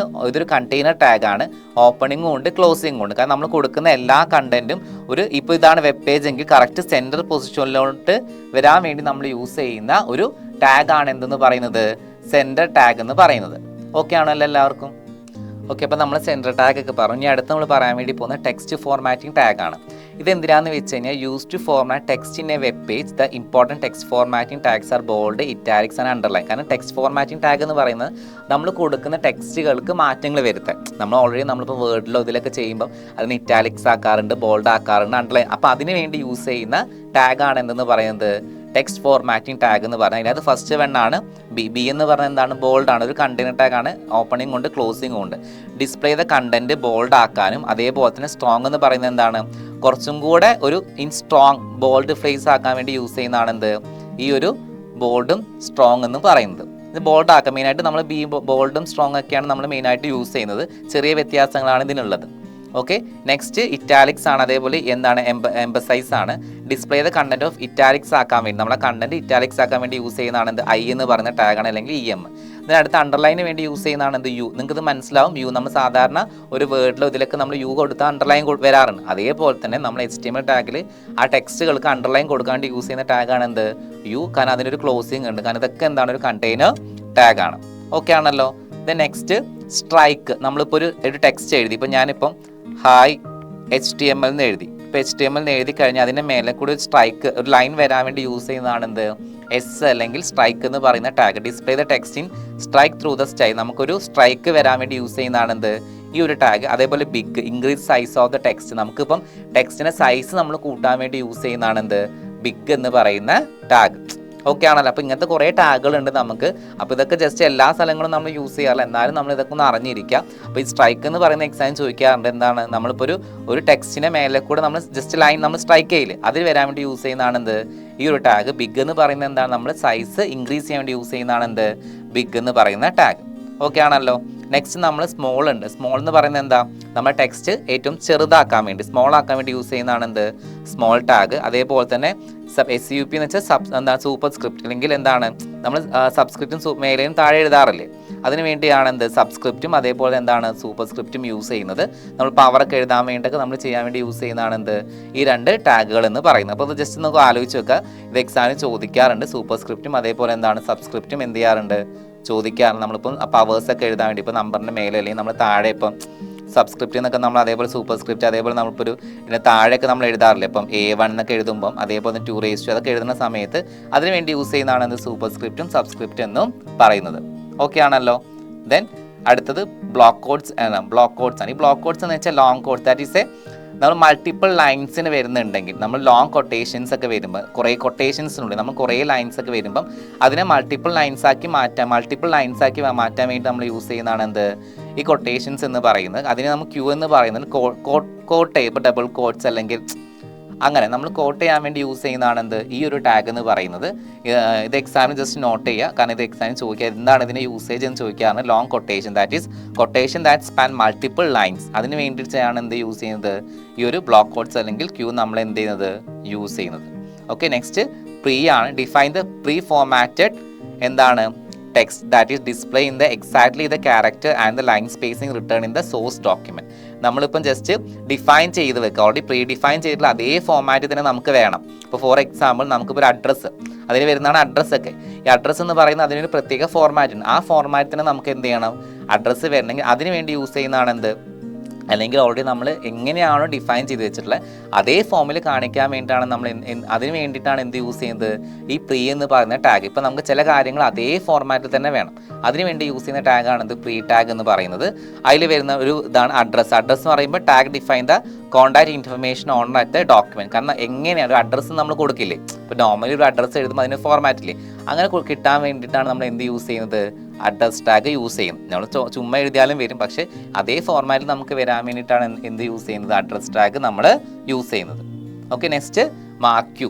ഇതൊരു കണ്ടെയ്നർ ടാഗാണ്. ഓപ്പണിങ്ങും ഉണ്ട്, ക്ലോസിങ്ങും ഉണ്ട്. കാരണം നമ്മൾ കൊടുക്കുന്ന എല്ലാ കണ്ടന്റും ഇപ്പോൾ ഇതാണ് വെബ് പേജ് എങ്കിൽ കറക്റ്റ് സെൻറ്റർ പൊസിഷനിലോട്ട് വരാൻ വേണ്ടി നമ്മൾ യൂസ് ചെയ്യുന്ന ഒരു ടാഗാണ് എന്തെന്ന് പറയുന്നത്? സെൻറ്റർ ടാഗ് എന്ന് പറയുന്നത്. ഓക്കെ ആണല്ലോ എല്ലാവർക്കും? ഓക്കെ, അപ്പോൾ നമ്മൾ സെൻറ്റർ ടാഗ് ഒക്കെ പറഞ്ഞു. ഇനി അടുത്ത് നമ്മൾ പറയാൻ വേണ്ടി പോകുന്ന ടെക്സ്റ്റ് ഫോർമാറ്റിംഗ് ടാഗാണ്. ഇതെന്തിനാന്ന് വെച്ച് കഴിഞ്ഞാൽ use to format text in a web page. The important text formatting tags are bold, italics and underline. കാരണം ടെക്സ്റ്റ് ഫോർമാറ്റിംഗ് ടാഗ് എന്ന് പറയുന്നത് നമ്മൾ കൊടുക്കുന്ന ടെക്സ്റ്റുകൾക്ക് മാറ്റങ്ങൾ വരുത്താൻ. നമ്മളിപ്പോൾ വേർഡിലോ ഇതിലൊക്കെ ചെയ്യുമ്പോൾ അതിന് ഇറ്റാലിക്സ് ആക്കാറുണ്ട്, ബോൾഡ് ആക്കാറുണ്ട്, അണ്ടർലൈൻ. അപ്പോൾ അതിന് വേണ്ടി യൂസ് ചെയ്യുന്ന ടാഗാണ് എന്തെന്ന് പറയുന്നത്? ടെക്സ്റ്റ് ഫോർമാറ്റിംഗ് ടാഗ് എന്ന് പറഞ്ഞാൽ അതിനകത്ത് ഫസ്റ്റ് വണ്ണാണ് ബി എന്ന് പറഞ്ഞാൽ എന്താണ്? ബോൾഡ് ആണ്. ഒരു കണ്ടെയ്നർ ടാഗാണ്. ഓപ്പണിംഗ് ഉണ്ട്, ക്ലോസിംഗ് ഉണ്ട്. ഡിസ്പ്ലേ ദ കണ്ടന്റ് ബോൾഡ് ആക്കാനും അതേപോലെ തന്നെ സ്ട്രോങ് എന്ന് പറയുന്നത് എന്താണ്? കുറച്ചും കൂടെ ഒരു സ്ട്രോങ് ബോൾഡ് ഫ്രേസ് ആക്കാൻ വേണ്ടി യൂസ് ചെയ്യുന്നതാണ് എന്ത്? ഈ ഒരു ബോൾഡും സ്ട്രോങ് എന്ന് പറയുന്നത്. ഇത് ബോൾഡ് ആക്കാം. മെയിനായിട്ട് നമ്മൾ ബോൾഡും സ്ട്രോങ് ഒക്കെയാണ് നമ്മൾ മെയിനായിട്ട് യൂസ് ചെയ്യുന്നത്. ചെറിയ വ്യത്യാസങ്ങളാണ് ഇതിനുള്ളത്. ഓക്കെ, നെക്സ്റ്റ് ഇറ്റാലിക്സ് ആണ്. അതേപോലെ എന്താണ്? എംബസൈസ് ആണ്. Display the content of italics ആക്കാൻ വേണ്ടി നമ്മളെ കണ്ടന്റ് ഇറ്റാലിക്സ് ആക്കാൻ വേണ്ടി യൂസ് ചെയ്യുന്നതാണ് എന്ത്? ഐ എന്ന് പറയുന്ന ടാഗാണ്, അല്ലെങ്കിൽ EM. ഇതിനടുത്ത് അണ്ടർലൈന് വേണ്ടി യൂസ് ചെയ്യുന്നതാണ് എന്ത്? യു. നിങ്ങൾക്ക് ഇത് മനസ്സിലാവും. യു നമ്മൾ സാധാരണ ഒരു വേർഡിലോ ഇതിലൊക്കെ നമ്മൾ യു കൊടുത്താൽ അണ്ടർലൈൻ വരാറുണ്ട്. അതേപോലെ തന്നെ നമ്മൾ HTML ടാഗിൽ ആ ടെക്സ്റ്റുകൾക്ക് അണ്ടർലൈൻ കൊടുക്കാണ്ട് യൂസ് ചെയ്യുന്ന ടാഗാണ് എന്ത്? യു. കാരണം അതിനൊരു ക്ലോസിംഗ് ഉണ്ട്. കാരണം ഇതൊക്കെ എന്താണ്? ഒരു കണ്ടെയ്നർ ടാഗാണ്. ഓക്കെ ആണല്ലോ? Next strike. നമ്മളിപ്പോൾ ഒരു ടെക്സ്റ്റ് എഴുതി. ഇപ്പോൾ ഞാനിപ്പം ഹായ് HTML എന്ന് എഴുതി. ഇപ്പോൾ HTML എന്ന് എഴുതി കഴിഞ്ഞാൽ അതിൻ്റെ മേലെ കൂടി ഒരു സ്ട്രൈക്ക്, ഒരു ലൈൻ വരാൻ വേണ്ടി യൂസ് ചെയ്യുന്നതാണ് എന്ത്? എസ് അല്ലെങ്കിൽ സ്ട്രൈക്ക് എന്ന് പറയുന്ന tag. Display the text in strike through the style. നമുക്കൊരു സ്ട്രൈക്ക് വരാൻ വേണ്ടി യൂസ് ചെയ്യുന്നതാണ് എന്ത്? ഈ ഒരു ടാഗ്. അതേപോലെ big, increase size of the text. നമുക്കിപ്പം ടെക്സ്റ്റിൻ്റെ സൈസ് നമ്മൾ കൂട്ടാൻ വേണ്ടി യൂസ് ചെയ്യുന്നതാണ് എന്ത്? ബിഗ് എന്ന് പറയുന്ന ടാഗ്. ഓക്കെ ആണല്ലോ? അപ്പോൾ ഇങ്ങനത്തെ കുറേ ടാഗുകളുണ്ട് നമുക്ക്. അപ്പോൾ ഇതൊക്കെ ജസ്റ്റ് എല്ലാ സ്ഥലങ്ങളും നമ്മൾ യൂസ് ചെയ്യാറില്ല, എന്നാലും നമ്മൾ ഇതൊക്കെ ഒന്ന് അറിഞ്ഞിരിക്കുക. അപ്പോൾ ഈ സ്ട്രൈക്ക് എന്ന് പറയുന്ന എക്സാം ചോദിക്കാറുണ്ട്. എന്താണ്? നമ്മളിപ്പോൾ ഒരു ടെക്സ്റ്റിൻ്റെ മേലെ കൂടെ നമ്മൾ ജസ്റ്റ് ലൈൻ നമ്മൾ സ്ട്രൈക്ക് ചെയ്യില്ല, അതിൽ വരാൻ വേണ്ടി യൂസ് ചെയ്യുന്നതാണ് എന്ത്? ഈ ഒരു ടാഗ്. ബിഗ് എന്ന് പറയുന്നത് എന്താണ്? നമ്മൾ സൈസ് ഇൻക്രീസ് ചെയ്യാൻ വേണ്ടി യൂസ് ചെയ്യുന്നതാണ് എന്ത്? ബിഗ് എന്ന് പറയുന്ന ടാഗ്. ഓക്കെ ആണല്ലോ? നെക്സ്റ്റ് നമ്മൾ സ്മോൾ ഉണ്ട്. സ്മോൾ എന്ന് പറയുന്നത് എന്താ? നമ്മുടെ ടെക്സ്റ്റ് ഏറ്റവും ചെറുതാക്കാൻ വേണ്ടി, സ്മോൾ ആക്കാൻ വേണ്ടി യൂസ് ചെയ്യുന്നതാണ് എന്ത്? Small tag. അതേപോലെ തന്നെ SUP എന്ന് വെച്ചാൽ എന്താണ്? സൂപ്പർ സ്ക്രിപ്റ്റ്, അല്ലെങ്കിൽ എന്താണ്? നമ്മൾ സബ്സ്ക്രിപ്റ്റും മേലെയും താഴെ എഴുതാറില്ലേ? അതിന് വേണ്ടിയാണ് എന്ത്? സബ്സ്ക്രിപ്റ്റും അതേപോലെ എന്താണ്? സൂപ്പർ സ്ക്രിപ്റ്റും യൂസ് ചെയ്യുന്നത്. നമ്മൾ പവറൊക്കെ എഴുതാൻ വേണ്ടിയൊക്കെ നമ്മൾ ചെയ്യാൻ വേണ്ടി യൂസ് ചെയ്യുന്നതാണ് എന്ത്? ഈ രണ്ട് ടാഗുകൾ എന്ന് പറയുന്നത്. അപ്പോൾ അത് ജസ്റ്റ് നമുക്ക് ആലോചിച്ച് വെക്കുക. ഇത് എക്സാമിന് ചോദിക്കാറുണ്ട്. സൂപ്പർ സ്ക്രിപ്റ്റും അതേപോലെ എന്താണ്? സബ്സ്ക്രിപ്റ്റും എന്ത് ചെയ്യാറുണ്ട്? ചോദിക്കാറുണ്ട്. നമ്മളിപ്പം പവേഴ്സൊക്കെ എഴുതാൻ വേണ്ടി, ഇപ്പോൾ നമ്പറിൻ്റെ മേലെ അല്ലെങ്കിൽ നമ്മൾ താഴെ ഇപ്പം സബ്സ്ക്രിപ്റ്റ് എന്നൊക്കെ നമ്മൾ അതേപോലെ സൂപ്പർ സ്ക്രിപ്റ്റ്, അതേപോലെ നമ്മളിപ്പോൾ ഇതിൻ്റെ താഴെയൊക്കെ നമ്മൾ എഴുതാറില്ല. ഇപ്പം A1 എന്നൊക്കെ എഴുതുമ്പം അതേപോലെ 2 അതൊക്കെ എഴുതുന്ന സമയത്ത് അതിന് വേണ്ടി യൂസ് ചെയ്യുന്നതാണ് എന്ത്? സൂപ്പർ സ്ക്രിപ്റ്റും സബ്സ്ക്രിപ്റ്റ് എന്നും പറയുന്നത്. ഓക്കെ ആണല്ലോ? ദെൻ അടുത്തത് ബ്ലോക്ക് കോഡ്സ് ആണ്. ഈ ബ്ലോക്ക് കോഡ്സ് എന്ന് വെച്ചാൽ ലോങ് കോഡ്സ്. ദാറ്റ് ഈസ് നമ്മൾ മൾട്ടിപ്പിൾ ലൈൻസിന് വരുന്നുണ്ടെങ്കിൽ, നമ്മൾ ലോങ് കൊട്ടേഷൻസ് ഒക്കെ വരുമ്പോൾ, കുറേ കൊട്ടേഷൻസിനുണ്ട്, നമ്മൾ കുറേ ലൈൻസ് ഒക്കെ വരുമ്പം അതിനെ മൾട്ടിപ്പിൾ ലൈൻസ് ആക്കി മാറ്റാൻ വേണ്ടി നമ്മൾ യൂസ് ചെയ്യുന്നതാണ് എന്ത്? ഈ കൊട്ടേഷൻസ് എന്ന് പറയുന്നത്. അതിനെ നമ്മൾ ക്യൂ എന്ന് പറയുന്നത് കോട്ട്, ഇപ്പോൾ ഡബിൾ കോട്ട്സ് അല്ലെങ്കിൽ അങ്ങനെ നമ്മൾ കോട്ട് ചെയ്യാൻ വേണ്ടി യൂസ് ചെയ്യുന്നതാണ് എന്ത്? ഈ ഒരു ടാഗ് എന്ന് പറയുന്നത്. ഇത് എക്സാമിന് ജസ്റ്റ് നോട്ട് ചെയ്യുക, കാരണം ഇത് എക്സാമിന് ചോദിക്കുക എന്താണ് ഇതിൻ്റെ യൂസേജ് എന്ന് ചോദിക്കുകയാണ്. Long quotation, that is quotation that span multiple lines. അതിന് വേണ്ടിയിട്ടാണ് എന്ത് യൂസ് ചെയ്യുന്നത്? ഈ ഒരു ബ്ലോക്ക് കോഡ്സ് അല്ലെങ്കിൽ ക്യൂ നമ്മൾ എന്ത് ചെയ്യുന്നത്? യൂസ് ചെയ്യുന്നത്. ഓക്കെ, നെക്സ്റ്റ് പ്രീ ആണ്. ഡിഫൈൻ ദ പ്രീ ഫോർമാറ്റഡ് എന്താണ്? text that is display in the exactly the character and the line spacing return in the source document. നമ്മളിപ്പം ജസ്റ്റ് ഡിഫൈൻ ചെയ്ത് വെക്കുക. ഓൾറെഡി പ്രീ ഡിഫൈൻ ചെയ്തിട്ടുള്ള അതേ ഫോമാറ്റിൽ തന്നെ നമുക്ക് വേണം. ഇപ്പോൾ ഫോർ എക്സാമ്പിൾ നമുക്കിപ്പോൾ ഒരു അഡ്രസ്സ്, അതിന് വരുന്നതാണ് അഡ്രസ്സൊക്കെ. ഈ അഡ്രസ്സ് എന്ന് പറയുന്നത് അതിനൊരു പ്രത്യേക ഫോർമാറ്റ് ഉണ്ട്. ആ ഫോർമാറ്റിൽ തന്നെ നമുക്ക് എന്ത് ചെയ്യണം? അഡ്രസ്സ് വരണമെങ്കിൽ അതിന് വേണ്ടി യൂസ് ചെയ്യുന്നതാണ് എന്ത്? അല്ലെങ്കിൽ ഓൾറെഡി നമ്മൾ എങ്ങനെയാണോ ഡിഫൈൻ ചെയ്ത് വെച്ചിട്ടുള്ളത് അതേ ഫോമിൽ കാണിക്കാൻ വേണ്ടിയിട്ടാണ് നമ്മൾ അതിന് വേണ്ടിയിട്ടാണ് എന്ത് യൂസ് ചെയ്യുന്നത്? ഈ പ്രീ എന്ന് പറയുന്ന ടാഗ്. ഇപ്പോൾ നമുക്ക് ചില കാര്യങ്ങൾ അതേ ഫോർമാറ്റിൽ തന്നെ വേണം, അതിന് വേണ്ടി യൂസ് ചെയ്യുന്ന ടാഗാണ് പ്രീ ടാഗ് എന്ന് പറയുന്നത്. അതിൽ വരുന്ന ഒരു ഇതാണ് അഡ്രസ്സ്. അഡ്രസ്സ് എന്ന് പറയുമ്പോൾ tag define the contact information on at the document. കാരണം എങ്ങനെയാണ് ഒരു അഡ്രസ്സ് നമ്മൾ കൊടുക്കില്ലേ? ഇപ്പോൾ നോർമലി ഒരു അഡ്രസ്സ് എഴുതുമ്പോൾ അതിന് ഫോർമാറ്റില്ലേ, അങ്ങനെ കിട്ടാൻ വേണ്ടിയിട്ടാണ് നമ്മൾ എന്ത് യൂസ് ചെയ്യുന്നത്? അഡ്രസ് ടാഗ് യൂസ് ചെയ്യും. നമ്മൾ ചുമ്മാ എഴുതിയാലും വരും, പക്ഷേ അതേ ഫോർമാറ്റിൽ നമുക്ക് വരാൻ വേണ്ടിയിട്ടാണ് എന്ത് യൂസ് ചെയ്യുന്നത്? അഡ്രസ് ടാഗ് നമ്മൾ യൂസ് ചെയ്യുന്നത്. ഓക്കെ, നെക്സ്റ്റ് മാർക്ക്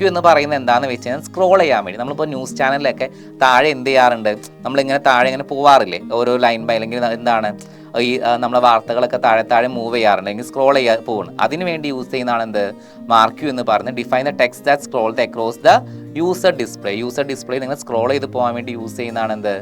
യു എന്ന് പറയുന്നത് എന്താണെന്ന് വെച്ച് കഴിഞ്ഞാൽ സ്ക്രോൾ ചെയ്യാൻ വേണ്ടി നമ്മളിപ്പോൾ ന്യൂസ് ചാനലിലൊക്കെ താഴെ എന്ത് ചെയ്യാറുണ്ട്, നമ്മളിങ്ങനെ താഴെ ഇങ്ങനെ പോവാറില്ലേ ഓരോ ലൈൻ ബൈ, അല്ലെങ്കിൽ എന്താണ് ഈ നമ്മളെ വാർത്തകളൊക്കെ താഴെ മൂവ് ചെയ്യാറുണ്ട്, അല്ലെങ്കിൽ സ്ക്രോൾ ചെയ്യാൻ പോകുന്നു. അതിന് വേണ്ടി യൂസ് ചെയ്യുന്നതാണ് എന്ത് മാർക്ക് യു എന്ന് പറയുന്നത്. Define the text that scroll across the user display നിങ്ങൾ സ്ക്രോൾ ചെയ്ത് പോകാൻ വേണ്ടി യൂസ് ചെയ്യുന്നതാണ് എന്ത്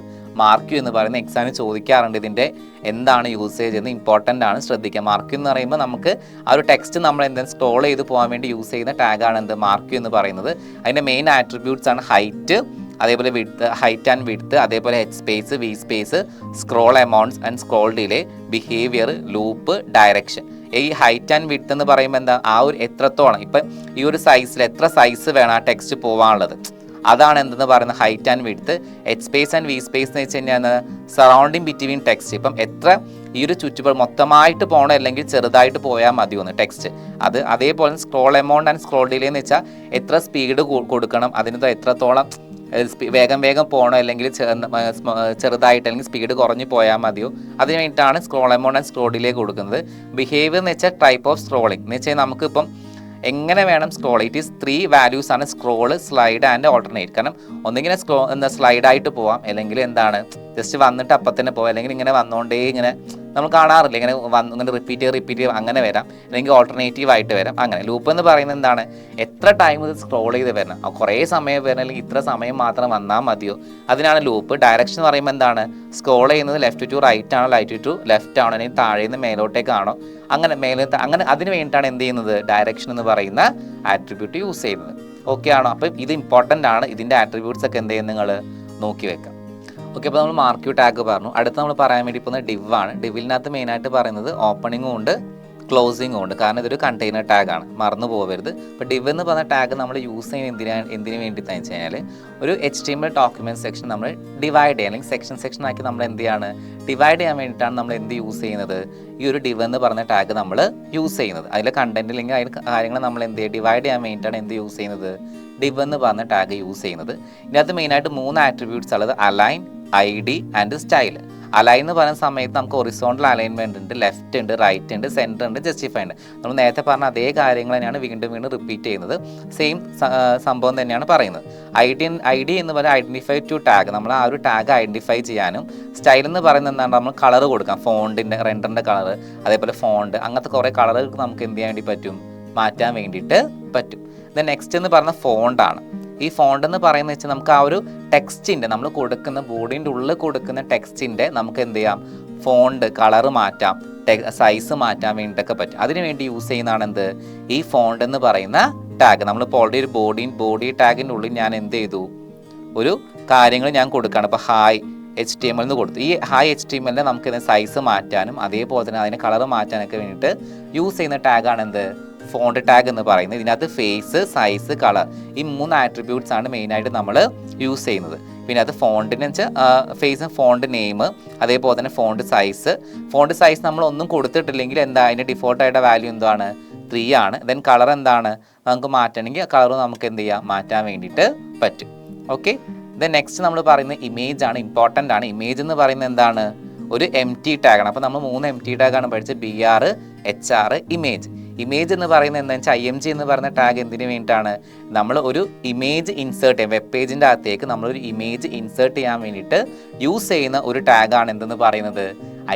മാർക്ക് യു എന്ന് പറയുന്നത്. എക്സാമിന് ചോദിക്കാറുണ്ട് ഇതിൻ്റെ എന്താണ് യൂസേജ് എന്ന്, ഇമ്പോർട്ടൻ്റ് ആണ്, ശ്രദ്ധിക്കുക. മാർക്ക് യു എന്ന് പറയുമ്പോൾ നമുക്ക് ആ ഒരു ടെക്സ്റ്റ് നമ്മൾ എന്തെങ്കിലും സ്ക്രോൾ ചെയ്ത് പോകാൻ വേണ്ടി യൂസ് ചെയ്യുന്ന ടാഗാണ് എന്ത് മാർക്ക് യു എന്ന് പറയുന്നത്. അതിൻ്റെ മെയിൻ ആട്രിബ്യൂട്ട്സ് ആണ് ഹൈറ്റ്, അതേപോലെ ഹൈറ്റ് ആൻഡ് വിഡ്ത്ത്, അതേപോലെ head space, V space, scroll amounts and scroll delay, behaviour, loop, direction. ഈ ഹൈറ്റ് ആൻഡ് വിഡ്ത്ത് എന്ന് പറയുമ്പോൾ എന്താ, ആ ഒരു എത്രത്തോളം ഇപ്പം ഈ ഒരു സൈസിൽ എത്ര സൈസ് വേണം ആ ടെക്സ്റ്റ് പോകാനുള്ളത്, അതാണ് എന്തെന്ന് പറയുന്നത് height and width. Head space and we space എന്ന് വെച്ച് കഴിഞ്ഞാൽ സറൗണ്ടിങ് ബിറ്റ്വീൻ ടെക്സ്റ്റ്. ഇപ്പം എത്ര ഈ ഒരു ചുറ്റുപാട് മൊത്തമായിട്ട് പോകണം, അല്ലെങ്കിൽ ചെറുതായിട്ട് പോയാൽ മതിയൊന്ന് ടെക്സ്റ്റ് അത്. അതേപോലെ scroll amount and scroll delay എന്ന് വെച്ചാൽ എത്ര സ്പീഡ് കൊടുക്കണം, അതിന് എത്രത്തോളം വേഗം പോകണോ, അല്ലെങ്കിൽ ചെറുതായിട്ട് അല്ലെങ്കിൽ സ്പീഡ് കുറഞ്ഞ് പോയാൽ മതിയോ, അതിന് വേണ്ടിയിട്ടാണ് scroll amount and scroll delay കൊടുക്കുന്നത്. ബിഹേവിയർ എന്ന് വെച്ചാൽ ടൈപ്പ് ഓഫ് സ്ക്രോളിംഗ് എന്ന് വെച്ചാൽ നമുക്കിപ്പം എങ്ങനെ വേണം സ്ക്രോൾ. ഇറ്റ് ഈസ് 3 വാല്യൂസ് ആണ്, സ്ക്രോള്, സ്ലൈഡ് ആൻഡ് ഓൾട്ടർനേറ്റ്. കാരണം ഒന്നിങ്ങനെ സ്ലൈഡായിട്ട് പോവാം, അല്ലെങ്കിൽ എന്താണ് ജസ്റ്റ് വന്നിട്ട് അപ്പം തന്നെ പോവാം, അല്ലെങ്കിൽ ഇങ്ങനെ വന്നുകൊണ്ടേ ഇങ്ങനെ നമ്മൾ കാണാറില്ല, ഇങ്ങനെ ഇങ്ങനെ റിപ്പീറ്റ് അങ്ങനെ വരാം, അല്ലെങ്കിൽ ഓൾട്ടർനേറ്റീവ് ആയിട്ട് വരാം. അങ്ങനെ ലൂപ്പ് എന്ന് പറയുന്നത് എന്താണ്, എത്ര ടൈം ഇത് സ്ക്രോൾ ചെയ്ത് വരണം, കുറേ സമയം വരണം, അല്ലെങ്കിൽ ഇത്ര സമയം മാത്രം വന്നാൽ മതിയോ, അതിനാണ് ലൂപ്പ്. ഡയറക്ഷൻ എന്ന് പറയുമ്പോൾ എന്താണ്, സ്ക്രോൾ ചെയ്യുന്നത് ലെഫ്റ്റ് ടു റൈറ്റ് ആണോ, റൈറ്റ് ടു ലെഫ്റ്റ് ആണോ, അല്ലെങ്കിൽ താഴെ നിന്ന് മേലോട്ടേക്കാണോ, അങ്ങനെ അങ്ങനെ അതിന് വേണ്ടിയിട്ടാണ് എന്ത് ചെയ്യുന്നത് ഡയറക്ഷൻ എന്ന് പറയുന്ന ആട്രിബ്യൂട്ട് യൂസ് ചെയ്യുന്നത്. ഓക്കെ ആണോ? അപ്പം ഇത് ഇമ്പോർട്ടൻ്റ് ആണ്. ഇതിൻ്റെ ആട്രിബ്യൂട്ട്സ് ഒക്കെ എന്ത് ചെയ്യും നിങ്ങൾ നോക്കി വെക്കാം. ഓക്കെ, അപ്പോൾ നമ്മൾ മാർക്ക് യു ടാഗ് പറഞ്ഞു. അടുത്ത് നമ്മൾ പറയാൻ വേണ്ടി പോകുന്നത് ഡിവ് ആണ്. ഡിവിലിനകത്ത് മെയിനായിട്ട് പറയുന്നത് ഓപ്പണിങ്ങും ഉണ്ട് ക്ലോസിങ്ങും ഉണ്ട്, കാരണം ഇതൊരു കണ്ടെയ്നർ ടാഗാണ്, മറന്നു പോകരുത്. ഇപ്പോൾ ഡിവ് എന്ന് പറഞ്ഞ ടാഗ് നമ്മൾ യൂസ് ചെയ്യുന്നത് എന്തിനു വേണ്ടിയിട്ടാണെന്ന് വെച്ച് കഴിഞ്ഞാൽ ഒരു HTML ഡോക്യുമെൻറ്റ് സെക്ഷൻ നമ്മൾ ഡിവൈഡ് ചെയ്യാൻ, അല്ലെങ്കിൽ സെക്ഷൻ ആക്കി നമ്മൾ എന്ത് ചെയ്യാണ് ഡിവൈഡ് ചെയ്യാൻ വേണ്ടിയിട്ടാണ് നമ്മൾ എന്ത് യൂസ് ചെയ്യുന്നത്, ഈ ഒരു ഡിവ് എന്ന് പറഞ്ഞ ടാഗ് നമ്മൾ യൂസ് ചെയ്യുന്നത്. അതിലെ കണ്ടന്റ് അല്ലെങ്കിൽ അതിൽ കാര്യങ്ങൾ നമ്മൾ എന്ത് ചെയ്യുക ഡിവൈഡ് ചെയ്യാൻ വേണ്ടിയിട്ടാണ് എന്ത് യൂസ് ചെയ്യുന്നത് ഡിവ് എന്ന് പറഞ്ഞ ടാഗ് യൂസ് ചെയ്യുന്നത്. ഇതിനകത്ത് മെയിനായിട്ട് 3 ആട്രിബ്യൂട്ട്സ് ഉള്ളത് align, ID and style. Align എന്ന് പറയുന്ന സമയത്ത് നമുക്ക് ഹൊറിസോണ്ടൽ അലൈൻമെൻറ്റ് ഉണ്ട്, ലെഫ്റ്റ് ഉണ്ട്, റൈറ്റ് ഉണ്ട്, സെൻറ്റർ ഉണ്ട്, ജസ്റ്റിഫൈ ഉണ്ട്. നമ്മൾ നേരത്തെ പറഞ്ഞ അതേ കാര്യങ്ങൾ തന്നെയാണ് വീണ്ടും റിപ്പീറ്റ് ചെയ്യുന്നത്. സെയിം സംഭവം തന്നെയാണ് പറയുന്നത്. ID എന്ന് പറയുന്നത് ഐഡൻറ്റിഫൈ ടു ടാഗ്, നമ്മൾ ആ ഒരു ടാഗ് ഐഡൻറ്റിഫൈ ചെയ്യാനും. സ്റ്റൈൽ എന്ന് പറയുന്നത് എന്താണ്, നമ്മൾ കളർ കൊടുക്കാം, ഫോണ്ടിൻ്റെ റെൻഡറിൻ്റെ കളർ, അതേപോലെ ഫോണ്ട്, അങ്ങനത്തെ കുറേ കളറുകൾ നമുക്ക് എന്ത് ചെയ്യാൻ വേണ്ടി പറ്റും, മാറ്റാൻ വേണ്ടിയിട്ട് പറ്റും. നെക്സ്റ്റ് എന്ന് പറഞ്ഞ ഫോണ്ടാണ്. ഈ ഫോണ്ട് എന്ന് പറയുന്നത് വെച്ചാൽ നമുക്ക് ആ ഒരു ടെക്സ്റ്റിൻ്റെ നമ്മൾ കൊടുക്കുന്ന ബോർഡിൻ്റെ ഉള്ളിൽ കൊടുക്കുന്ന ടെക്സ്റ്റിൻ്റെ നമുക്ക് എന്ത് ചെയ്യാം ഫോണ്ട് കളറ് മാറ്റാം, സൈസ് മാറ്റാൻ വേണ്ടിയിട്ടൊക്കെ പറ്റും. അതിന് വേണ്ടി യൂസ് ചെയ്യുന്നതാണ് എന്ത് ഈ ഫോണ്ട് എന്ന് പറയുന്ന ടാഗ്. നമ്മളിപ്പോൾ ഓൾറെഡി ഒരു ബോഡി ടാഗിൻ്റെ ഉള്ളിൽ ഞാൻ എന്ത് ചെയ്തു ഒരു കാര്യങ്ങൾ ഞാൻ കൊടുക്കുകയാണ്. ഇപ്പോൾ ഹായ് HTML എന്ന് കൊടുത്തു. ഈ ഹായ് HTML നമുക്ക് ഇതിന് സൈസ് മാറ്റാനും അതേപോലെ തന്നെ അതിന് കളറ് മാറ്റാനൊക്കെ വേണ്ടിയിട്ട് യൂസ് ചെയ്യുന്ന ടാഗാണ് എന്ത് ഫോണ്ട് ടാഗ് എന്ന് പറയുന്നത്. ഇതിനകത്ത് ഫേസ്, സൈസ്, കളർ ഈ 3 ആട്രിബ്യൂട്ട്സ് ആണ് മെയിനായിട്ട് നമ്മൾ യൂസ് ചെയ്യുന്നത്. പിന്നെ അത് ഫോണ്ടിന് വെച്ചാൽ ഫേസ്, ഫോണ്ട് നെയിം, അതേപോലെ തന്നെ ഫോണ്ട് സൈസ് നമ്മൾ ഒന്നും കൊടുത്തിട്ടില്ലെങ്കിൽ എന്താ അതിൻ്റെ ഡിഫോൾട്ടായിട്ട് വാല്യൂ എന്താണ് 3 ആണ്. ദെൻ കളർ എന്താണ് നമുക്ക് മാറ്റണമെങ്കിൽ കളർ നമുക്ക് എന്ത് ചെയ്യാം മാറ്റാൻ വേണ്ടിയിട്ട് പറ്റും. ഓക്കെ, ദെൻ നെക്സ്റ്റ് നമ്മൾ പറയുന്നത് ഇമേജ് ആണ്, ഇമ്പോർട്ടൻ്റ് ആണ്. ഇമേജ് എന്ന് പറയുന്നത് എന്താണ് ഒരു empty ടാഗാണ്. അപ്പോൾ നമ്മൾ 3 empty ടാഗാണ് പഠിച്ചത്, BR, HR, ഇമേജ് എന്ന് പറയുന്നത് എന്താണെന്ന് വെച്ചാൽ IMG എന്ന് പറയുന്ന ടാഗ് എന്തിനു വേണ്ടിയിട്ടാണ്, നമ്മൾ ഒരു ഇമേജ് ഇൻസേർട്ട് ചെയ്യാം, വെബ് പേജിൻ്റെ അകത്തേക്ക് നമ്മളൊരു ഇമേജ് ഇൻസേർട്ട് ചെയ്യാൻ വേണ്ടിയിട്ട് യൂസ് ചെയ്യുന്ന ഒരു ടാഗാണ് എന്തെന്ന് പറയുന്നത്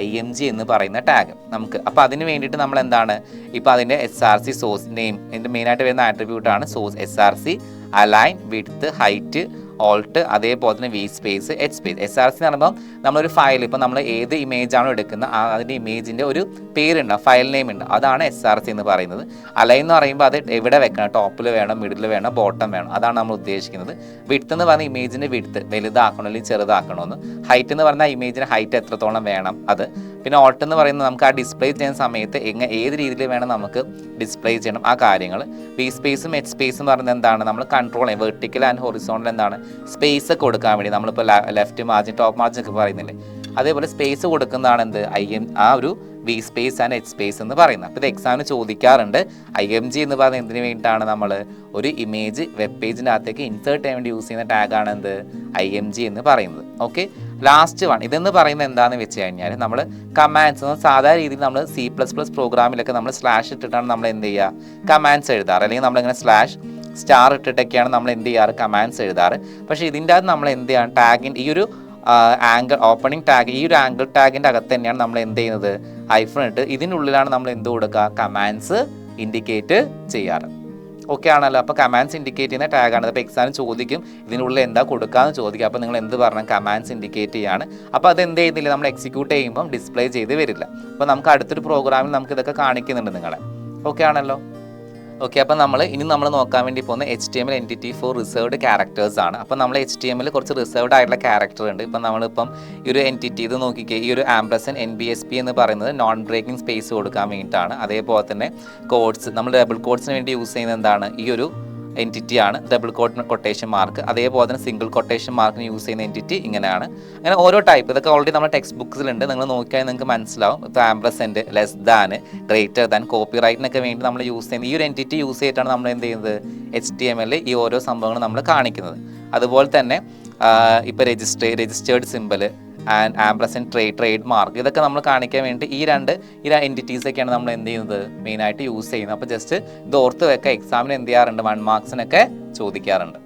IMG എന്ന് പറയുന്ന ടാഗ് നമുക്ക്. അപ്പോൾ അതിന് വേണ്ടിയിട്ട് നമ്മൾ എന്താണ് ഇപ്പോൾ അതിൻ്റെ SRC സോഴ്സ് നെയിം ഇതിൻ്റെ മെയിനായിട്ട് വരുന്ന ആട്രിബ്യൂട്ടാണ് source, SRC, align, width, height, alt, അതേപോലെ തന്നെ V space, H space. SRC എന്ന് പറയുമ്പോൾ നമ്മളൊരു ഫയൽ, ഇപ്പോൾ നമ്മൾ ഏത് ഇമേജാണോ എടുക്കുന്നത് അതിൻ്റെ ഇമേജിൻ്റെ ഒരു പേരുണ്ടാവും, ഫയൽ നെയിം ഉണ്ട്, അതാണ് SRC എന്ന് പറയുന്നത്. അലൈൻ എന്ന് പറയുമ്പോൾ അത് എവിടെ വെക്കണം, ടോപ്പിൽ വേണം, മിഡിൽ വേണം, ബോട്ടം വേണം, അതാണ് നമ്മൾ ഉദ്ദേശിക്കുന്നത്. വിഡ്ത്ത് എന്ന് പറഞ്ഞാൽ ഇമേജിൻ്റെ വിഡ്ത്ത് വലുതാക്കണോ അല്ലെങ്കിൽ ചെറുതാക്കണമെന്ന്. ഹൈറ്റ് എന്ന് പറഞ്ഞാൽ ഇമേജിൻ്റെ ഹൈറ്റ് എത്രത്തോളം വേണം അത്. പിന്നെ ഓൾട്ട് എന്ന് പറയുന്നത് നമുക്ക് ആ ഡിസ്പ്ലേ ചെയ്യുന്ന സമയത്ത് ഏത് രീതിയിൽ വേണം നമുക്ക് ഡിസ്പ്ലേ ചെയ്യണം ആ കാര്യങ്ങൾ. വി സ്പേസും H സ്പേസും പറയുന്നത് എന്താണ് നമ്മൾ കൺട്രോൾ ചെയ്യും, വെർട്ടിക്കൽ ആൻഡ് ഹൊറിസോണ്ടൽ എന്താണ് സ്പേസ് കൊടുക്കാൻ വേണ്ടി. നമ്മളിപ്പോൾ ലെഫ്റ്റ് മാർജിൻ, ടോപ്പ് മാർജിൻ ഒക്കെ പറയുന്നില്ലേ, അതേപോലെ സ്പേസ് കൊടുക്കുന്നതാണ് എന്ത് ആ ഒരു V space and H space എന്ന് പറയുന്നത്. അപ്പോൾ ഇത് എക്സാമിന് ചോദിക്കാറുണ്ട്. IMG എന്ന് പറയുന്നത് എന്തിനു വേണ്ടിയിട്ടാണ്? നമ്മൾ ഒരു ഇമേജ് വെബ് പേജിനകത്തേക്ക് ഇൻസേർട്ട് ചെയ്യാൻ വേണ്ടി യൂസ് ചെയ്യുന്ന ടാഗാണ് എന്ത്? IMG എന്ന് പറയുന്നത്. ഓക്കെ, ലാസ്റ്റ് വൺ ഇതെന്ന് പറയുന്നത് എന്താണെന്ന് വെച്ച് കഴിഞ്ഞാൽ നമ്മൾ കമാൻഡ്സ് സാധാരണ രീതിയിൽ നമ്മൾ C++ പ്രോഗ്രാമിലൊക്കെ നമ്മൾ സ്ലാഷ് ഇട്ടിട്ടാണ് നമ്മൾ എന്ത് ചെയ്യുക? കമാൻഡ്സ് എഴുതാറ്, അല്ലെങ്കിൽ നമ്മളിങ്ങനെ സ്ലാഷ് സ്റ്റാർ ഇട്ടിട്ടൊക്കെയാണ് നമ്മൾ എന്ത് ചെയ്യാറ്? കമാൻഡ്സ് എഴുതാറ്. പക്ഷേ ഇതിൻ്റെ അകത്ത് നമ്മൾ എന്ത് ചെയ്യണം? ടാഗിൻ്റെ ഈ ഒരു ആംഗിൾ ഓപ്പണിംഗ് ടാഗ്, ഈ ഒരു ആംഗിൾ ടാഗിൻ്റെ അകത്ത് തന്നെയാണ് നമ്മൾ എന്ത് ചെയ്യുന്നത്? ഹൈഫൺ ഇട്ട് ഇതിനുള്ളിലാണ് നമ്മൾ എന്ത് കൊടുക്കുക? കമാൻഡ്സ് ഇൻഡിക്കേറ്റ് ചെയ്യാറ്. ഓക്കെ ആണല്ലോ. അപ്പോൾ കമാൻഡ്സ് ഇൻഡിക്കേറ്റ് ചെയ്യുന്ന ടാഗാണ്. അപ്പോൾ എക്സാമിന് ചോദിക്കും ഇതിനുള്ളിൽ എന്താ കൊടുക്കാമെന്ന് ചോദിക്കും. അപ്പോൾ നിങ്ങൾ എന്ത് പറഞ്ഞാൽ കമാൻഡ്സ് ഇൻഡിക്കേറ്റ് ചെയ്യാണ്. അപ്പോൾ അത് എന്ത് ചെയ്യുന്നില്ല, നമ്മൾ എക്സിക്യൂട്ട് ചെയ്യുമ്പം ഡിസ്പ്ലേ ചെയ്ത് വരില്ല. അപ്പോൾ നമുക്ക് അടുത്തൊരു പ്രോഗ്രാമിൽ നമുക്ക് ഇതൊക്കെ കാണിക്കുന്നുണ്ട് നിങ്ങളെ. ഓക്കെ ആണല്ലോ. ഓക്കെ, അപ്പോൾ ഇനി നമ്മൾ നോക്കാൻ വേണ്ടി പോകുന്ന HTML entity for reserved characters ആണ്. അപ്പോൾ നമ്മൾ HTML കുറച്ച് റിസർവ്ഡ് ആയിട്ടുള്ള ക്യാരക്ടർ ഉണ്ട്. ഇപ്പം നമ്മളിപ്പം ഈ ഒരു എൻറ്റിറ്റി ഇത് നോക്കിക്കേ, ഈ ഒരു &NBSP എന്ന് പറയുന്നത് നോൺ ബ്രേക്കിംഗ് സ്പേസ് കൊടുക്കാൻ വേണ്ടിയിട്ടാണ്. അതേപോലെ തന്നെ കോഡ്സ്, നമ്മൾ ഡബിൾ കോഡ്സിന് വേണ്ടി യൂസ് ചെയ്യുന്നത് എന്താണ്? ഈ ഒരു എൻറ്റിറ്റി ആണ് ഡബിൾ കൊട്ടേഷൻ മാർക്ക്. അതേപോലെ തന്നെ സിംഗിൾ കൊട്ടേഷൻ മാർക്കിന് യൂസ് ചെയ്യുന്ന എൻറ്റിറ്റി ഇങ്ങനെയാണ്. അങ്ങനെ ഓരോ ടൈപ്പ് ഇതൊക്കെ ഓൾറെഡി നമ്മുടെ ടെക്സ്റ്റ് ബുക്സിലുണ്ട്. നിങ്ങൾ നോക്കിയാൽ നിങ്ങൾക്ക് മനസ്സിലാവും. ഇപ്പോൾ ampersand, less than, greater than, copy റൈറ്റിനൊക്കെ വേണ്ടി നമ്മൾ യൂസ് ചെയ്യുന്നത് ഈ ഒരു എൻറ്റിറ്റി യൂസ് ചെയ്തിട്ടാണ് നമ്മൾ എന്ത് ചെയ്യുന്നത്? HTML ഈ ഓരോ സംഭവങ്ങളും നമ്മൾ കാണിക്കുന്നത്. അതുപോലെ തന്നെ ഇപ്പോൾ registered simple and trade mark ഇതൊക്കെ നമ്മൾ കാണിക്കാൻ വേണ്ടി ഈ എൻറ്റിറ്റീസൊക്കെയാണ് നമ്മൾ എന്ത് ചെയ്യുന്നത്? മെയിനായിട്ട് യൂസ് ചെയ്യുന്നത്. അപ്പോൾ ജസ്റ്റ് ഇത് ഓർത്ത് വെക്കുക. എക്സാമിന് എന്ത് ചെയ്യാറുണ്ട്? 1 മാർക്സിനൊക്കെ ചോദിക്കാറുണ്ട്.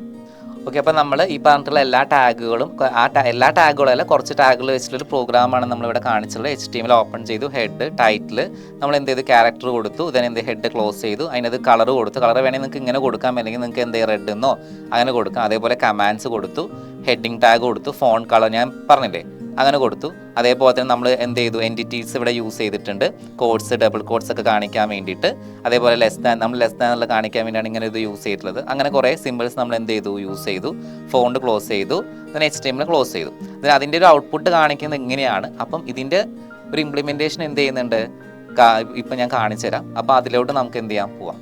ഓക്കെ, അപ്പോൾ നമ്മൾ ഈ പറഞ്ഞിട്ടുള്ള എല്ലാ ടാഗുകളും അല്ല, കുറച്ച് ടാഗുകൾ വെച്ചിട്ടൊരു പ്രോഗ്രാമാണ് നമ്മളിവിടെ കാണിച്ചുള്ളത്. HTML ഓപ്പൺ ചെയ്തു, ഹെഡ്, ടൈറ്റിൽ നമ്മൾ എന്ത് ചെയ്തു? ക്യാരക്ടർ കൊടുത്തു, ഇതിന് എന്ത് ഹെഡ് ക്ലോസ് ചെയ്തു, അതിനകത്ത് കളർ കൊടുത്തു. കളർ വേണമെങ്കിൽ നിങ്ങൾക്ക് ഇങ്ങനെ കൊടുക്കാം, അല്ലെങ്കിൽ നിങ്ങൾക്ക് എന്ത് റെഡ് എന്നോ അങ്ങനെ കൊടുക്കാം. അതേപോലെ കമാൻഡ്സ് കൊടുത്തു, ഹെഡിങ് ടാഗ് കൊടുത്തു, ഫോൺ കളർ ഞാൻ പറഞ്ഞില്ലേ അങ്ങനെ കൊടുത്തു. അതേപോലെ തന്നെ നമ്മൾ എന്ത് ചെയ്തു? എൻറ്റിറ്റീസ് ഇവിടെ യൂസ് ചെയ്തിട്ടുണ്ട്, കോഡ്സ്, ഡബിൾ കോഡ്സ് ഒക്കെ കാണിക്കാൻ വേണ്ടിയിട്ട്. അതേപോലെ ലെസ് ദാൻ എന്നുള്ള കാണിക്കാൻ വേണ്ടിയാണ് ഇങ്ങനെ ഇത് യൂസ് ചെയ്തിട്ടുള്ളത്. അങ്ങനെ കുറേ സിമ്പിൾസ് നമ്മൾ എന്ത് ചെയ്തു? യൂസ് ചെയ്തു. ഫോണ്ട് ക്ലോസ് ചെയ്തു, then HTML ക്ലോസ് ചെയ്തു. അതിൻ്റെ ഒരു ഔട്ട്പുട്ട് കാണിക്കുന്നത് ഇങ്ങനെയാണ്. അപ്പം ഇതിൻ്റെ ഒരു ഇംപ്ലിമെൻറ്റേഷൻ എന്ത് ചെയ്യുന്നുണ്ട്? ഇപ്പം ഞാൻ കാണിച്ചു തരാം. അപ്പോൾ അതിലോട്ട് നമുക്ക് എന്ത് ചെയ്യാം? പോവാം.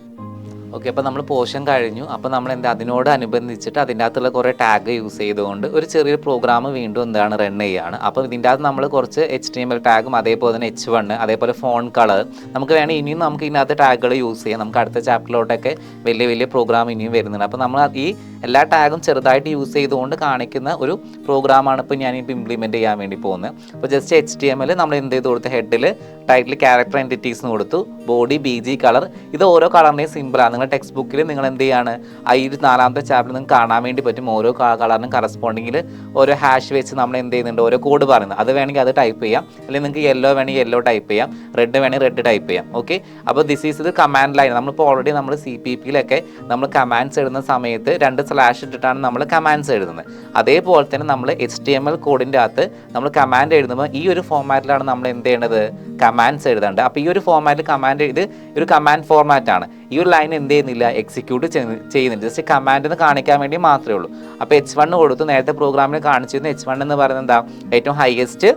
ഓക്കെ, അപ്പോൾ നമ്മൾ പോർഷൻ കഴിഞ്ഞു. അപ്പോൾ നമ്മൾ അതിനോട് അനുബന്ധിച്ചിട്ട് അതിൻ്റെ അകത്തുള്ള കുറേ ടാഗ് യൂസ് ചെയ്തുകൊണ്ട് ഒരു ചെറിയൊരു പ്രോഗ്രാം വീണ്ടും റൺ ചെയ്യുകയാണ്. അപ്പോൾ ഇതിൻ്റെ അകത്ത് നമ്മൾ കുറച്ച് HTML ടാഗും അതേപോലെ തന്നെ H1 അതേപോലെ ഫോൺ കളർ നമുക്ക് വേണമെങ്കിൽ ഇനിയും നമുക്ക് ഇതിനകത്ത് ടാഗുകൾ യൂസ് ചെയ്യാം. നമുക്ക് അടുത്ത ചാപ്റ്ററിലോട്ടൊക്കെ വലിയ പ്രോഗ്രാം ഇനിയും വരുന്നുണ്ട്. അപ്പോൾ നമ്മൾ ഈ എല്ലാ ടാഗും ചെറുതായിട്ട് യൂസ് ചെയ്തുകൊണ്ട് കാണിക്കുന്ന ഒരു പ്രോഗ്രാമാണ് ഇപ്പോൾ ഞാനിപ്പോൾ ഇംപ്ലിമെൻറ്റ് ചെയ്യാൻ വേണ്ടി പോകുന്നത്. അപ്പോൾ ജസ്റ്റ് HTML നമ്മൾ എന്ത് ചെയ്ത് കൊടുത്ത് ഹെഡിൽ ടൈറ്റിൽ ക്യാരക്ടർ എൻറ്റിറ്റീസ് എന്ന് കൊടുത്തു, ബോഡി BG കളർ. ഇത് ഓരോ കളറിൻ്റെയും സിമ്പിളാണ്. നിങ്ങളുടെ ടെക്സ്റ്റ് ബുക്കിൽ നിങ്ങൾ എന്ത് ചെയ്യാണ്? ഈ 4ാമത്തെ ചാപ്റ്ററിൽ നിങ്ങൾക്ക് കാണാൻ വേണ്ടി പറ്റും. ഓരോ കളറിനും കറസ്പോണ്ടിങ്ങിൽ ഓരോ ഹാഷ് വെച്ച് നമ്മൾ എന്ത് ചെയ്യുന്നുണ്ട്? ഓരോ കോഡ് പറയുന്നത്. അത് വേണമെങ്കിൽ അത് ടൈപ്പ് ചെയ്യാം, അല്ലെങ്കിൽ നിങ്ങൾക്ക് യെല്ലോ വേണമെങ്കിൽ യെല്ലോ ടൈപ്പ് ചെയ്യാം, റെഡ് വേണമെങ്കിൽ റെഡ് ടൈപ്പ് ചെയ്യാം. ഓക്കെ, അപ്പോൾ ദിസ് ഈസ് ഇത് കമാൻഡ് ലൈൻ. നമ്മളിപ്പോൾ ഓൾറെഡി നമ്മൾ CPPയിലൊക്കെ നമ്മൾ കമാൻഡ്സ് എഴുതുന്ന സമയത്ത് 2 സ്ലാഷ് ഇട്ടിട്ടാണ് നമ്മൾ കമാൻഡ്സ് എഴുതുന്നത്. അതേപോലെ തന്നെ നമ്മൾ HTML കോഡിൻ്റെ അകത്ത് നമ്മൾ കമാൻഡ് എഴുതുമ്പോൾ ഈ ഒരു ഫോമാറ്റിലാണ് നമ്മൾ എന്ത് ചെയ്യേണ്ടത്? കമാൻഡ്സ് എഴുതേണ്ടത്. അപ്പോൾ ഈ ഒരു ഫോമാറ്റിൽ കമാൻഡ് ഇത് ഒരു കമാൻഡ് ഫോർമാറ്റാണ്. ഈ ഒരു ലൈൻ എന്ത് ചെയ്യുന്നില്ല? എക്സിക്യൂട്ട് ചെയ്യുന്നില്ല. ജസ്റ്റ് കമാൻഡ് എന്ന് കാണിക്കാൻ വേണ്ടി മാത്രമേ ഉള്ളൂ. അപ്പോൾ H1 കൊടുത്തു. നേരത്തെ പ്രോഗ്രാമിൽ കാണിച്ചിരുന്നു. H1 എന്ന് പറയുന്നത് എന്താ? ഏറ്റവും ഹയസ്റ്റ്,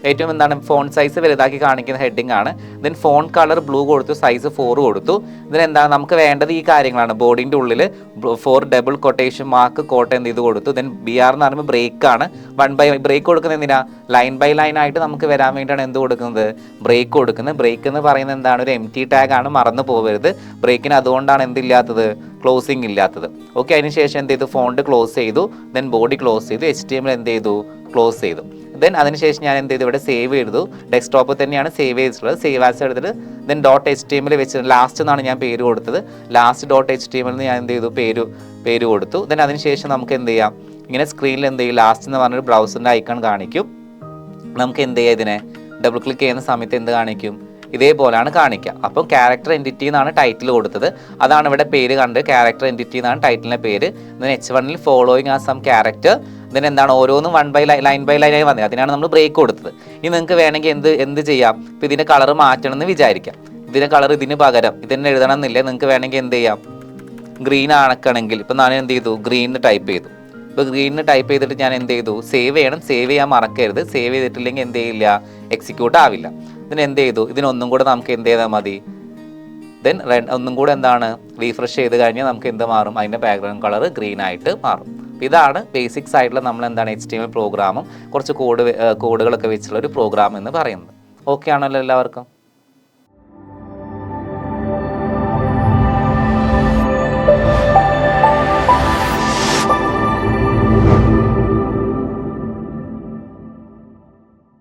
ഏറ്റവും ഫോൺ സൈസ് വലുതാക്കി കാണിക്കുന്ന ഹെഡിങ് ആണ്. ദെൻ ഫോൺ കളർ ബ്ലൂ കൊടുത്തു, സൈസ് 4 കൊടുത്തു. ഇതിനെന്താണ് നമുക്ക് വേണ്ടത്? ഈ കാര്യങ്ങളാണ്. ബോഡിൻ്റെ ഉള്ളിൽ 4 ഡബിൾ കൊട്ടേഷൻ മാർക്ക് കോട്ട് എന്ത് ചെയ്ത് കൊടുത്തു. ദെൻ BR എന്ന് പറയുമ്പോൾ ബ്രേക്കാണ്. ബ്രേക്ക് കൊടുക്കുന്നത് എന്തിനാ? ലൈൻ ബൈ ലൈൻ ആയിട്ട് നമുക്ക് വരാൻ വേണ്ടിയാണ് എന്ത് കൊടുക്കുന്നത്? ബ്രേക്ക് കൊടുക്കുന്നത്. ബ്രേക്ക് എന്ന് പറയുന്നത് എന്താണ്? ഒരു empty ടാഗ് ആണ്, മറന്നു പോകരുത്. ബ്രേക്കിന് അതുകൊണ്ടാണ് എന്തില്ലാത്തത്? ക്ലോസിങ് ഇല്ലാത്തത്. ഓക്കെ, അതിനുശേഷം എന്ത് ചെയ്തു? ഫോണ്ട് ക്ലോസ് ചെയ്തു, ദെൻ ബോഡി ക്ലോസ് ചെയ്തു, HTML എന്ത് ചെയ്തു? ക്ലോസ് ചെയ്തു. ദെൻ അതിനുശേഷം ഞാൻ എന്ത് ചെയ്തു? ഇവിടെ സേവ് ചെയ്തു. ഡെസ്ക്ടോപ്പിൽ തന്നെയാണ് സേവ് ചെയ്തിട്ടുള്ളത്. സേവ് ആസ് എടുത്തിട്ട് ദെൻ .html വെച്ച് ലാസ്റ്റ് എന്നാണ് ഞാൻ പേര് കൊടുത്തത്. ലാസ്റ്റ് .html എന്ന് ഞാൻ എന്ത് ചെയ്തു? പേര് കൊടുത്തു. ദെൻ അതിനുശേഷം നമുക്ക് എന്ത് ചെയ്യാം? ഇങ്ങനെ സ്ക്രീനിൽ എന്ത് ചെയ്യും? ലാസ്റ്റ് എന്ന് പറഞ്ഞൊരു ബ്രൗസറിൻ്റെ ഐക്കൺ കാണിക്കും. നമുക്ക് എന്ത് ചെയ്യാം? ഇതിനെ ഡബിൾ ക്ലിക്ക് ചെയ്യുന്ന സമയത്ത് എന്ത് കാണിക്കും? ഇതേപോലെയാണ് കാണിക്കുക. അപ്പം ക്യാരക്ടർ എൻറ്റിറ്റി എന്നാണ് ടൈറ്റിൽ കൊടുത്തത്. അതാണ് ഇവിടെ പേര് കണ്ട് ക്യാരക്ടർ എൻറ്റിറ്റി എന്നാണ് ടൈറ്റിലിൻ്റെ പേര്. ദെൻ H1 ഫോളോയിങ് ആ സം ക്യാരക്ടർ. ഇതിന് എന്താണ്? ഓരോന്നും ലൈൻ ബൈ ലൈനായി വന്നത്. അതിനാണ് നമ്മൾ ബ്രേക്ക് കൊടുത്തത്. ഇനി നിങ്ങൾക്ക് വേണമെങ്കിൽ എന്ത് ചെയ്യാം? ഇപ്പോൾ ഇതിൻ്റെ കളർ മാറ്റണം എന്ന് വിചാരിക്കാം. ഇതിൻ്റെ കളർ ഇതിന് പകരം ഇതിന് എഴുതണം എന്നില്ല. നിങ്ങൾക്ക് വേണമെങ്കിൽ എന്ത് ചെയ്യാം? ഗ്രീൻ ആണെങ്കിൽ ഇപ്പം ഞാൻ എന്ത് ചെയ്തു? ഗ്രീൻ ടൈപ്പ് ചെയ്തു. ഇപ്പോൾ ഗ്രീനിന് ടൈപ്പ് ചെയ്തിട്ട് ഞാൻ എന്ത് ചെയ്തു? സേവ് ചെയ്യണം. സേവ് ചെയ്യാൻ മറക്കരുത്. സേവ് ചെയ്തിട്ടില്ലെങ്കിൽ എന്ത് ചെയ്യില്ല? എക്സിക്യൂട്ട് ആവില്ല. ഇതിന് എന്ത് ചെയ്തു? ഇതിനൊന്നും കൂടെ നമുക്ക് എന്ത് ചെയ്താൽ മതി? ദെൻ ഒന്നും കൂടെ റീഫ്രഷ് ചെയ്ത് കഴിഞ്ഞാൽ നമുക്ക് എന്ത് മാറും? അതിൻ്റെ ബാക്ക്ഗ്രൗണ്ട് കളർ ഗ്രീൻ ആയിട്ട് മാറും. ഇതാണ് ബേസിക്സ് ആയിട്ടുള്ള നമ്മൾ HTML പ്രോഗ്രാമും കുറച്ച് കോഡുകളൊക്കെ വെച്ചുള്ള ഒരു പ്രോഗ്രാം എന്ന് പറയുന്നത്. ഓക്കെ ആണല്ലോ എല്ലാവർക്കും?